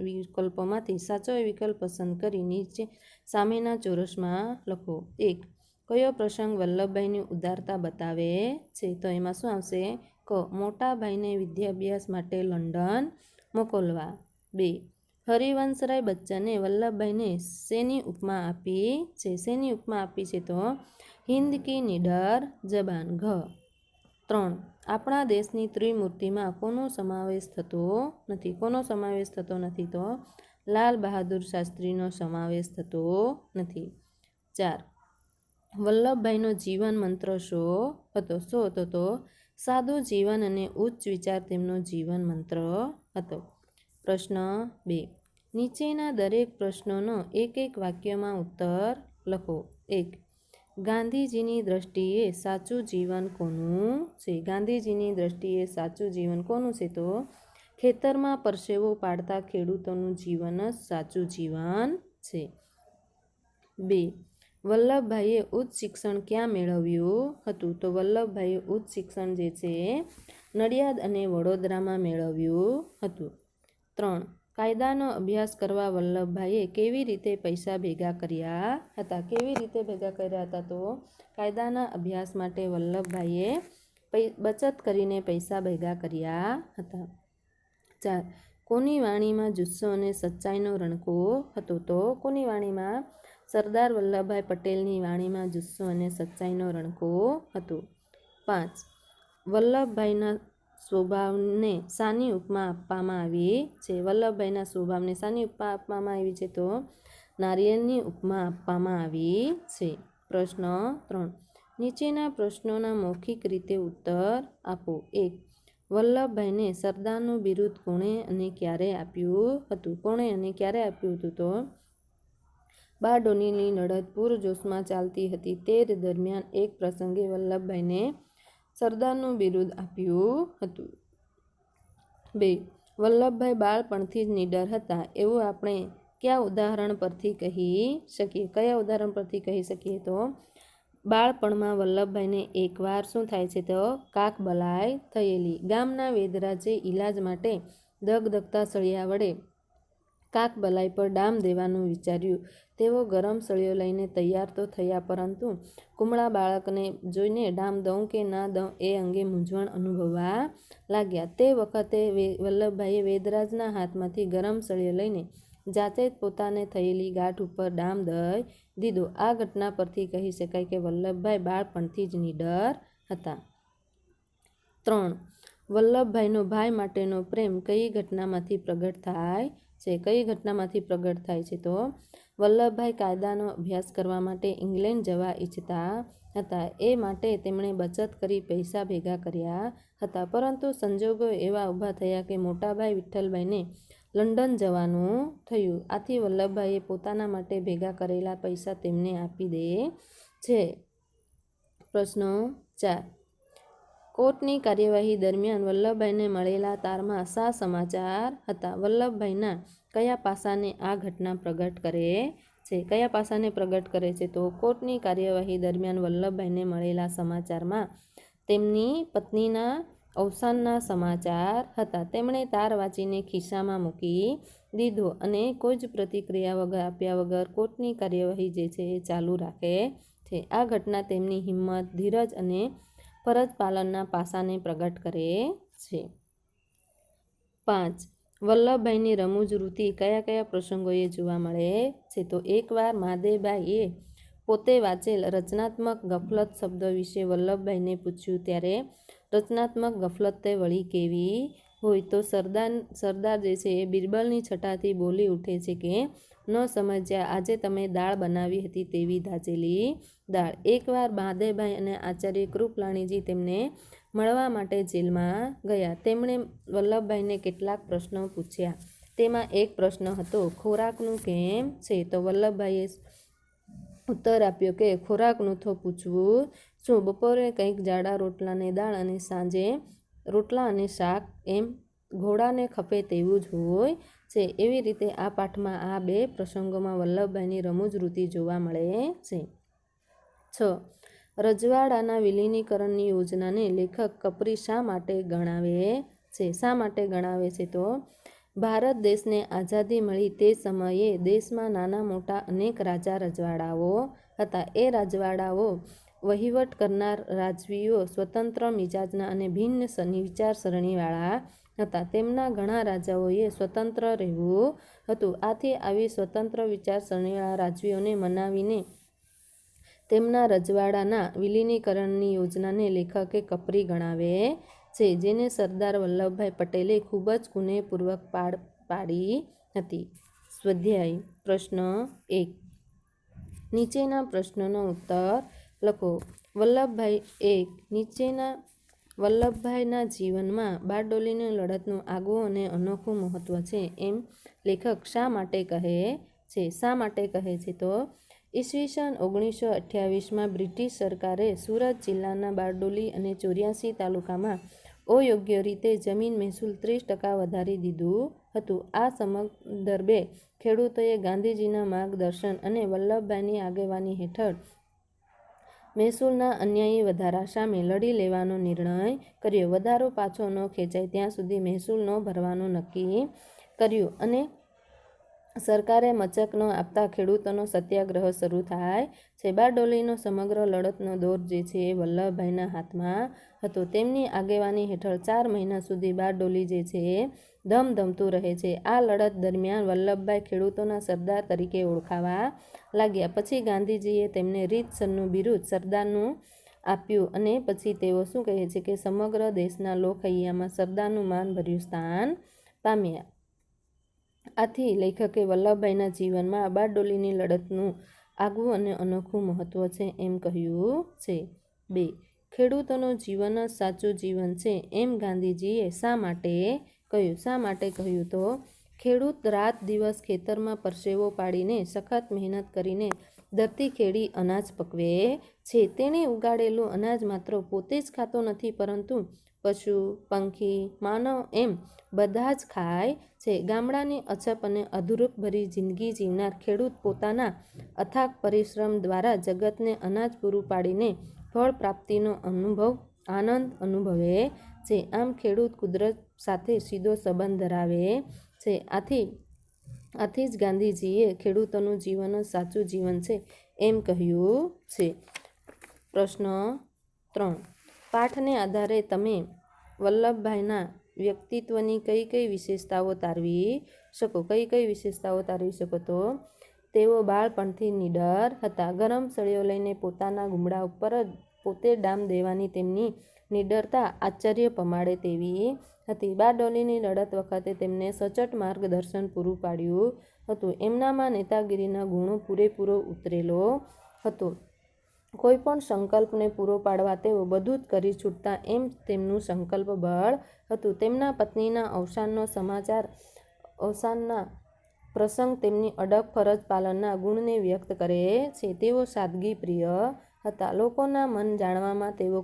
વિકલ્પોમાંથી સાચો વિકલ્પ પસંદ કરી નીચે સામેના ચોરસમાં લખો. 1. કયો પ્રસંગ વલ્લભભાઈની ઉદારતા બતાવે છે? તો એમાં શું આવશે? ક. મોટા ભાઈને વિદ્યાભ્યાસ માટે લંડન મોકલવા. 2. હરિવંશરાય બચ્ચને વલ્લભભાઈને શેની ઉપમા આપી છે? શેની ઉપમા આપી છે? તો હિન્દ કી નિડર જબાન. ઘ. 3. આપણા દેશની ત્રિમૂર્તિમાં કોનો સમાવેશ થતો નથી? કોનો સમાવેશ થતો નથી? તો લાલ બહાદુર શાસ્ત્રીનો સમાવેશ થતો નથી. 4. વલ્લભભાઈનો જીવન મંત્ર શો હતો? શો હતો? તો સાદું જીવન અને ઉચ્ચ વિચાર તેમનો જીવન મંત્ર હતો. પ્રશ્ન 2. નીચેના દરેક પ્રશ્નોનો એક એક વાક્યમાં ઉત્તર લખો. 1. ગાંધીજીની દ્રષ્ટિએ સાચું જીવન કોનું છે? ગાંધીજીની દ્રષ્ટિએ સાચું જીવન કોનું છે? તો ખેતરમાં પરસેવો પાડતા ખેડૂતોનું જીવન જ સાચું જીવન છે. 2. વલ્લભભાઈએ ઉચ્ચ શિક્ષણ ક્યાં મેળવ્યું હતું? તો વલ્લભભાઈએ ઉચ્ચ શિક્ષણ જે છે નડિયાદ અને વડોદરામાં મેળવ્યું હતું. 3. કાયદાનો અભ્યાસ કરવા વલ્લભભાઈએ કેવી રીતે પૈસા ભેગા કર્યા હતા? કેવી રીતે ભેગા કર્યા હતા? તો કાયદાના અભ્યાસ માટે વલ્લભભાઈએ બચત કરીને પૈસા ભેગા કર્યા હતા. 4. કોની વાણીમાં જુસ્સો અને સચ્ચાઈનો રણકો હતો? તો કોની વાણીમાં? સરદાર વલ્લભભાઈ પટેલની વાણીમાં જુસ્સો અને સચ્ચાઈનો રણકો હતો. 5. વલ્લભભાઈના સ્વભાવને શાની ઉપમા આપવામાં આવી છે? વલ્લભભાઈના સ્વભાવને શાની ઉપમા આપવામાં આવી છે? તો નારિયેળની ઉપમા આપવામાં આવી છે. પ્રશ્ન 3. નીચેના પ્રશ્નોના મૌખિક રીતે ઉત્તર આપો. 1. વલ્લભભાઈને સરદારનું બિરુદ કોણે અને ક્યારે આપ્યું હતું? કોણે અને ક્યારે આપ્યું હતું? તો બારડોલીની લડત પૂરજોશમાં ચાલતી હતી તે દરમિયાન એક પ્રસંગે વલ્લભભાઈને સરદારનું બિરુદ આપ્યું હતું. 2. વલ્લભભાઈ બાળપણથી જ નીડર હતા એવું આપણે કયા ઉદાહરણ પરથી કહી શકીએ? કયા ઉદાહરણ પરથી કહી શકીએ? તો બાળપણમાં વલ્લભભાઈને એકવાર શું થાય છે? તો કાકબલાઈ થયેલી. ગામના વેદરાજે ઈલાજ માટે ધગધગતા સળિયા વડે કાકબલાઈ પર ડામ દેવાનું વિચાર્યું. તેઓ ગરમ સળિયો લઈને તૈયાર તો થયા, પરંતુ કુમળા બાળકને જોઈને ડામ દઉં કે ના દઉં એ અંગે મૂંઝવણ અનુભવવા લાગ્યા. તે વખતે વલ્લભભાઈએ વેદરાજના હાથમાંથી ગરમ સળિયો લઈને જાતે જ પોતાને થયેલી ગાંઠ ઉપર ડામ દઈ દીધો. આ ઘટના પરથી કહી શકાય કે વલ્લભભાઈ બાળપણથી જ નીડર હતા. 3. વલ્લભભાઈનો ભાઈ માટેનો પ્રેમ કઈ ઘટનામાંથી પ્રગટ થાય છે? કઈ ઘટનામાંથી પ્રગટ થાય છે? તો વલ્લભભાઈ કાયદાનો અભ્યાસ કરવા માટે ઇંગ્લેન્ડ જવા ઈચ્છતા હતા. એ માટે તેમણે બચત કરી પૈસા ભેગા કર્યા હતા, પરંતુ સંજોગો એવા ઊભા થયા કે મોટાભાઈ વિઠ્ઠલભાઈને લંડન જવાનું થયું. આથી વલ્લભભાઈએ પોતાના માટે ભેગા કરેલા પૈસા તેમને આપી દે છે. પ્રશ્ન 4. કોર્ટની કાર્યવાહી દરમિયાન વલ્લભભાઈને મળેલા તારમાં શા સમાચાર હતા? વલ્લભભાઈના કયા પાસાને આ ઘટના પ્રગટ કરે છે? કયા પાસાને પ્રગટ કરે છે? તો કોર્ટની કાર્યવાહી દરમિયાન વલ્લભભાઈને મળેલા સમાચારમાં તેમની પત્નીના અવસાનના સમાચાર હતા. તેમણે તાર વાંચીને ખિસ્સામાં મૂકી દીધો અને કોઈ જ પ્રતિક્રિયા વગર આપ્યા વગર કોર્ટની કાર્યવાહી જે છે એ ચાલુ રાખે છે. આ ઘટના તેમની હિંમત, ધીરજ અને ફરજ પાલનના પાસાને પ્રગટ કરે છે. 5. વલ્લભભાઈની રમૂજ વૃત્તિ કયા કયા પ્રસંગોએ જોવા મળે છે? તો એકવાર મહાદેવભાઈએ પોતે વાંચેલ રચનાત્મક ગફલત શબ્દ વિશે વલ્લભભાઈને પૂછ્યું, ત્યારે રચનાત્મક ગફલત તે વળી કેવી હોય? તો સરદાર જે છે એ બિરબલની છટાથી બોલી ઉઠે છે કે ન સમજ્યા, આજે તમે દાળ બનાવી હતી તેવી દાજેલી દાળ. એકવાર મહાદેવભાઈ અને આચાર્ય કૃપલાણીજી તેમને મળવા માટે જેલમાં ગયા. તેમણે વલ્લભભાઈને કેટલાક પ્રશ્નો પૂછ્યા. તેમાં એક પ્રશ્ન હતો, ખોરાકનું કેમ છે? તો વલ્લભભાઈએ ઉત્તર આપ્યો કે ખોરાકનું તો પૂછવું શું, બપોરે કંઈક જાડા રોટલા ને દાળ અને સાંજે રોટલા અને શાક, એમ ઘોડાને ખપે તેવું જ હોય છે. એવી રીતે આ પાઠમાં આ બે પ્રસંગોમાં વલ્લભભાઈની રમૂજ વૃત્તિ જોવા મળે છે. 6. રજવાડાના વિલીનીકરણની યોજનાને લેખક કપરી શા માટે ગણાવે છે? શા માટે ગણાવે છે? તો ભારત દેશને આઝાદી મળી તે સમયે દેશમાં નાના મોટા અનેક રાજા રજવાડાઓ હતા. એ રાજવાડાઓ વહીવટ કરનાર રાજવીઓ સ્વતંત્ર મિજાજના અને ભિન્ન વિચારસરણીવાળા હતા. તેમના ઘણા રાજાઓએ સ્વતંત્ર રહેવું હતું. આથી આવી સ્વતંત્ર વિચારસરણીવાળા રાજવીઓને મનાવીને તેમના રજવાડાના વિલીનીકરણની યોજનાને લેખકે કપરી ગણાવે છે, જેને સરદાર વલ્લભભાઈ પટેલે ખૂબ જ કુનેહપૂર્વક પાર પાડી હતી. સ્વાધ્યાય પ્રશ્ન 1. નીચેના પ્રશ્નોનો ઉત્તર લખો. વલ્લભભાઈના જીવનમાં બારડોલીની લડતનું આગવું અને અનોખું મહત્વ છે એમ લેખક શા માટે કહે છે? શા માટે કહે છે? તો ઈસવીસન 1928માં બ્રિટિશ સરકારે સુરત જિલ્લાના બારડોલી અને 84 તાલુકામાં અયોગ્ય રીતે જમીન મહેસૂલ 30% વધારી દીધું હતું. આ સંદર્ભે ખેડૂતોએ ગાંધીજીના માર્ગદર્શન અને વલ્લભભાઈની આગેવાની હેઠળ મહેસૂલના અન્યાયી વધારા સામે લડી લેવાનો નિર્ણય કર્યો. વધારો પાછો ન ખેંચાય ત્યાં સુધી મહેસૂલ ન ભરવાનું નક્કી કર્યું અને સરકારે મચક ન આપતા ખેડૂતોનો સત્યાગ્રહ શરૂ થાય છે. બારડોલીનો સમગ્ર લડતનો દોર જે છે એ વલ્લભભાઈના હાથમાં હતો. તેમની આગેવાની હેઠળ 4 મહિના સુધી બારડોલી જે છે એ ધમધમતું રહે છે. આ લડત દરમિયાન વલ્લભભાઈ ખેડૂતોના સરદાર તરીકે ઓળખાવા લાગ્યા. પછી ગાંધીજીએ તેમને રીતસરનું બિરુદ સરદારનું આપ્યું અને પછી તેઓ શું કહે છે કે સમગ્ર દેશના લોકહૈયામાં સરદારનું માનભર્યું સ્થાન પામ્યા. આથી લેખકે વલ્લભભાઈના જીવનમાં બારડોલીની લડતનું આગવું અને અનોખું મહત્વ છે એમ કહ્યું છે. 2. ખેડૂતોનું જીવન જ સાચું જીવન છે એમ ગાંધીજીએ શા માટે કહ્યું? શા માટે કહ્યું? તો ખેડૂત રાત દિવસ ખેતરમાં પરસેવો પાડીને સખત મહેનત કરીને ધરતી ખેડી અનાજ પકવે છે. તેણે ઉગાડેલું અનાજ માત્ર પોતે જ ખાતો નથી, પરંતુ પશુ, પંખી, માનવ એમ બધા જ ખાય છે. ગામડાની અછપ અને અધૂરપભરી જિંદગી જીવનાર ખેડૂત પોતાના અથાગ પરિશ્રમ દ્વારા જગતને અનાજ પૂરું પાડીને ફળ પ્રાપ્તિનો આનંદ અનુભવે છે. આમ ખેડૂત કુદરત સાથે સીધો સંબંધ ધરાવે છે. આથી જ ગાંધીજીએ ખેડૂતોનું જીવન જ સાચું જીવન છે એમ કહ્યું છે. પ્રશ્ન 3. પાઠને આધારે તમે વલ્લભભાઈના વ્યક્તિત્વની કઈ કઈ વિશેષતાઓ તારવી શકો? કઈ કઈ વિશેષતાઓ તારવી શકો? તો તેઓ બાળપણથી નીડર હતા. ગરમ સળીઓ લઈને પોતાના ગુમડા ઉપર જ પોતે ડામ દેવાની તેમની નીડરતા આશ્ચર્ય પમાડે તેવી હતી. બારડોલીની લડત વખતે તેમને સચોટ માર્ગદર્શન પૂરું પાડ્યું હતું. એમનામાં નેતાગીરીના ગુણો પૂરેપૂરો ઉતરેલો હતો. કોઈ પણ સંકલ્પને પૂરો પાડવા તેઓ બધું જ કરી છૂટતા એમ તેમનું સંકલ્પ બળ હતું. તેમના પત્નીના અવસાનના પ્રસંગ તેમની અડગ ફરજ પાલનના ગુણને વ્યક્ત કરે છે. તેઓ સાદગી પ્રિય હતા. લોકોના મન જાણવામાં તેઓ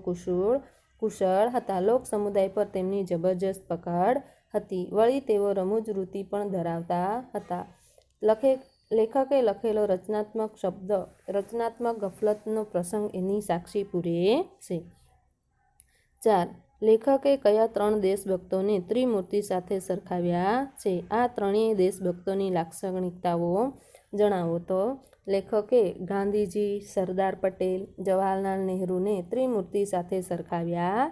કુશળ હતા. લોક સમુદાય પર તેમની જબરજસ્ત પકડ હતી. વળી તેઓ રમૂજ વૃત્તિ પણ ધરાવતા હતા. લેખકે લખેલો રચનાત્મક ગફલતનો પ્રસંગ એની સાક્ષી પૂરે છે. 4. લેખકે કયા 3 દેશભક્તોને ત્રિમૂર્તિ સાથે સરખાવ્યા છે? આ ત્રણેય દેશભક્તોની લાક્ષણિકતાઓ જણાવો. તો લેખકે ગાંધીજી, સરદાર પટેલ, જવાહરલાલ નહેરુને ત્રિમૂર્તિ સાથે સરખાવ્યા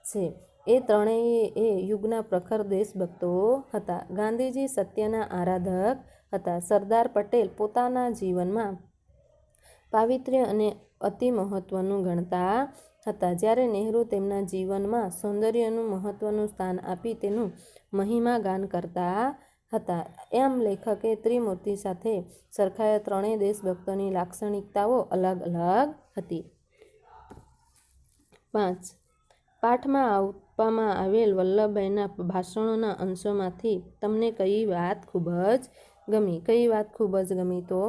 છે. એ ત્રણેય એ યુગના પ્રખર દેશભક્તો હતા. ગાંધીજી સત્યના આરાધક હતા. સરદાર પટેલ પોતાના જીવનમાં પાવિત્ર્ય અને અતિ મહત્વનું ગણતા હતા, જ્યારે નહેરુ તેમના જીવનમાં સૌંદર્યનું મહત્વનું સ્થાન આપી તેનું મહિમા ગાન કરતા હતા. એમ લેખકે ત્રિમૂર્તિ સાથે સરખાયા ત્રણેય દેશભક્તોની લાક્ષણિકતાઓ અલગ અલગ હતી. 5. પાઠમાં આપવામાં આવેલ વલ્લભભાઈના ભાષણોના અંશોમાંથી તમને કઈ વાત ખૂબ જ ગમી? કઈ વાત ખૂબ જ ગમી? તો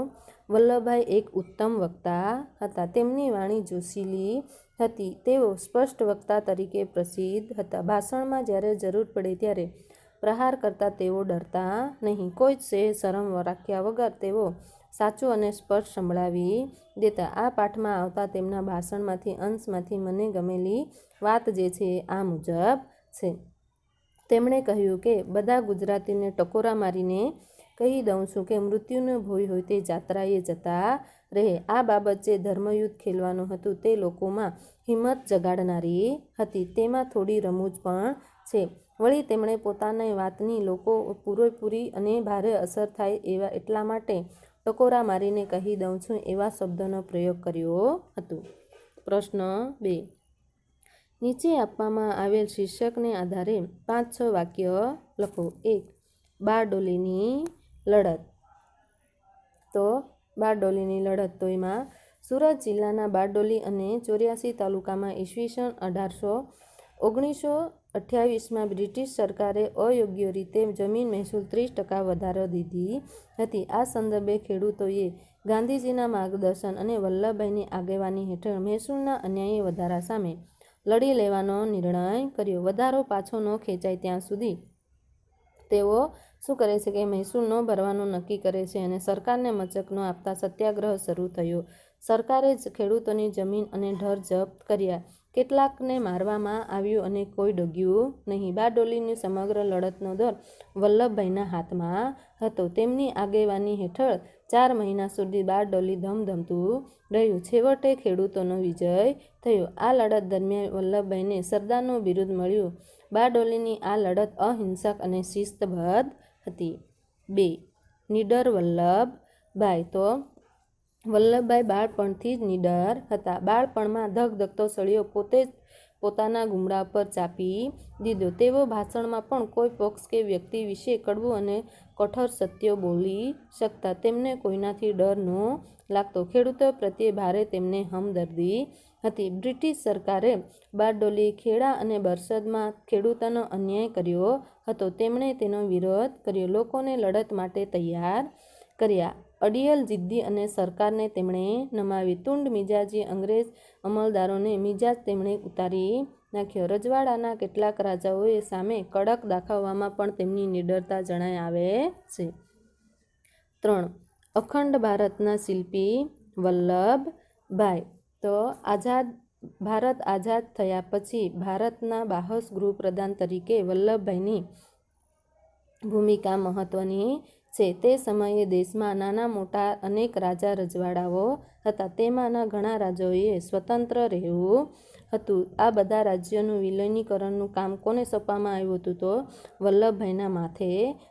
વલ્લભભાઈ એક ઉત્તમ વક્તા હતા. તેમની વાણી જોશીલી હતી. તેઓ સ્પષ્ટ વક્તા તરીકે પ્રસિદ્ધ હતા. ભાષણમાં જ્યારે જરૂર પડે ત્યારે પ્રહાર કરતા તેઓ ડરતા નહીં. કોઈ જ શરમ રાખ્યા વગર તેઓ સાચું અને સ્પષ્ટ સંભળાવી દેતા. આ પાઠમાં આવતા તેમના ભાષણમાંથી અંશમાંથી મને ગમેલી વાત જે છે આ મુજબ છે. તેમણે કહ્યું કે બધા ગુજરાતીને ટકોરા મારીને કહી દઉં છું કે મૃત્યુનો ભોય હોય તે જાત્રાએ જતા રહે. આ બાબત જે ધર્મયુદ્ધ ખેલવાનું હતું તે લોકોમાં હિંમત જગાડનારી હતી. તેમાં થોડી રમૂજ પણ છે. વળી તેમણે પોતાની વાતની લોકો પૂરેપૂરી અને ભારે અસર થાય એટલા માટે ટકોરા મારીને કહી દઉં છું એવા શબ્દોનો પ્રયોગ કર્યો હતો. પ્રશ્ન 2. નીચે આપવામાં આવેલ શીર્ષકને આધારે 5-6 વાક્ય લખો. 1. બારડોલીની લડત. તો બારડોલીની લડત તો એમાં સુરત જિલ્લાના બારડોલી અને 84 તાલુકામાં ઈસવીસન 1928માં બ્રિટિશ સરકારે અયોગ્ય રીતે જમીન મહેસૂલ 30% વધારો દીધી હતી. આ સંદર્ભે ખેડૂતોએ ગાંધીજીના માર્ગદર્શન અને વલ્લભભાઈની આગેવાની હેઠળ મહેસૂલના અન્યાયી વધારા સામે લડી લેવાનો નિર્ણય કર્યો. વધારો પાછો ન ખેંચાય ત્યાં સુધી તેઓ શું કરે છે કે મહેસૂલ ન ભરવાનું નક્કી કરે છે અને સરકારને મચક ન આપતા સત્યાગ્રહ શરૂ થયો. સરકારે ખેડૂતોની જમીન અને ઢોર જપ્ત કર્યા. કેટલાકને મારવામાં આવ્યું અને કોઈ ડગ્યું નહીં. બારડોલીની સમગ્ર લડતનો દોર વલ્લભભાઈના હાથમાં હતો. તેમની આગેવાની હેઠળ 4 મહિના સુધી બારડોલી ધમધમતું રહ્યું. છેવટે ખેડૂતોનો વિજય થયો. આ લડત દરમિયાન વલ્લભભાઈને સરદારનું બિરુદ મળ્યું. બારડોલીની આ લડત અહિંસક અને શિસ્તબદ્ધ હતી. 2. નીડર વલ્લભભાઈ. તો વલ્લભભાઈ બાળપણથી જ નીડર હતા. બાળપણમાં ધગધગતો સળિયો પોતે જ પોતાના ગુમડા પર ચાપી દીધો. તેઓ ભાષણમાં પણ કોઈ પક્ષ કે વ્યક્તિ વિશે કડવું અને કઠોર સત્યો બોલી શકતા. તેમને કોઈનાથી ડર ન લાગતો. ખેડૂતો પ્રત્યે ભારે તેમને હમદર્દી હતી. બ્રિટિશ સરકારે બારડોલી, ખેડા અને બરસદમાં ખેડૂતોનો અન્યાય કર્યો હતો. તેમણે તેનો વિરોધ કર્યો. લોકોને લડત માટે તૈયાર કર્યા. અડિયલ, જિદ્દી અને સરકારને તેમણે નમાવી. તુંડ મિજાજી અંગ્રેજ અમલદારોને મિજાજ તેમણે ઉતારી નાખ્યો. રજવાડાના કેટલાક રાજાઓએ સામે કડક દાખવવામાં પણ તેમની નીડરતા જણાઈ આવે છે. 3. અખંડ ભારતના શિલ્પી વલ્લભભાઈ. તો ભારત આઝાદ થયા પછી ભારતના બાહ્ય ગૃહપ્રધાન તરીકે વલ્લભભાઈની ભૂમિકા મહત્વની છે. તે સમયે દેશમાં નાના મોટા અનેક રાજા રજવાડાઓ હતા. તેમાંના ઘણા રાજ્યોએ સ્વતંત્ર રહેવું હતું. આ બધા રાજ્યોનું વિલીનીકરણનું કામ કોને સોંપવામાં આવ્યું હતું? તો વલ્લભભાઈના માથે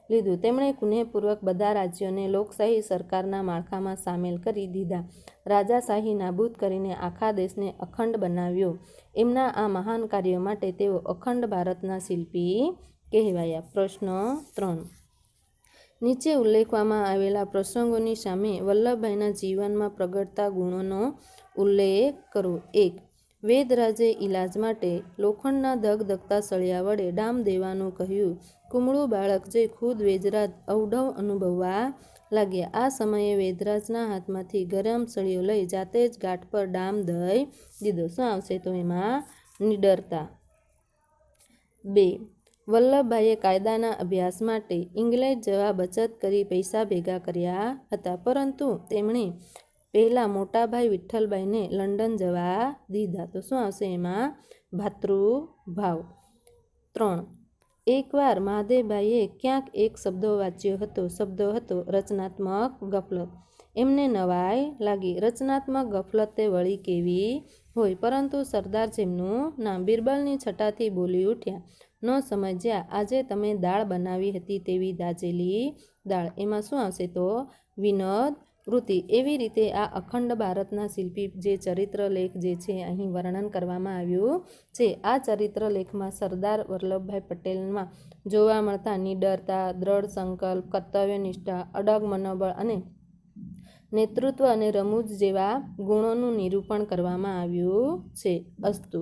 લીધું. તેમણે કુનેહપૂર્વક બધા રાજ્યોને લોકશાહી સરકારના માળખામાં સામેલ કરી દીધા. રાજાશાહી નાબૂદ કરીને આખા દેશને અખંડ બનાવ્યો. એમના આ મહાન કાર્યો માટે તેઓ અખંડ ભારતના શિલ્પી કહેવાયા. પ્રશ્ન 3. નીચે ઉલ્લેખવામાં આવેલા પ્રસંગોની સામે વલ્લભભાઈના જીવનમાં પ્રગટતા ગુણોનો ઉલ્લેખ કરો. 1. વેદરાજે ઈલાજ માટે લોખંડના ધગધગતા સળિયા વડે ડામ દેવાનું કહ્યું. કુમળું બાળક જે ખુદ વેદરાજ અવઢવ અનુભવવા લાગ્યા. આ સમયે વેદરાજના હાથમાંથી ગરમ સળિયો લઈ જાતે જ ગાંઠ પર ડામ દઈ દીધો. શું આવશે? તો એમાં નીડરતા. 2. વલ્લભભાઈએ કાયદાના અભ્યાસ માટે ઇંગ્લેન્ડ જવા બચત કરી પૈસા ભેગા કર્યા હતા. પરંતુ તેમણે પહેલા મોટાભાઈ વિઠ્ઠલભાઈને લંડન જવા દીધા. તો શું આવશે એમાં? ભાતૃભાવ. 3. એકવાર મહાદેવભાઈએ ક્યાંક એક શબ્દ વાંચ્યો હતો. શબ્દ હતો રચનાત્મક ગફલત. એમને નવાઈ લાગી. રચનાત્મક ગફલત તે વળી કેવી હોય? પરંતુ સરદાર જેમનું નામ બિરબલની છટાથી બોલી ઉઠ્યા. ન સમજ્યા? આજે તમે દાળ બનાવી હતી તેવી દાજેલી દાળ. એમાં શું આવશે? તો વિનોદ વૃત્તિ. એવી રીતે આ અખંડ ભારતના શિલ્પી જે ચરિત્રલેખ જે છે અહીં વર્ણન કરવામાં આવ્યું છે. આ ચરિત્રલેખમાં સરદાર વલ્લભભાઈ પટેલમાં જોવા મળતા નીડરતા, દ્રઢ સંકલ્પ, કર્તવ્યનિષ્ઠા, અડગ મનોબળ અને નેતૃત્વ અને રમૂજ જેવા ગુણોનું નિરૂપણ કરવામાં આવ્યું છે. અસ્તુ.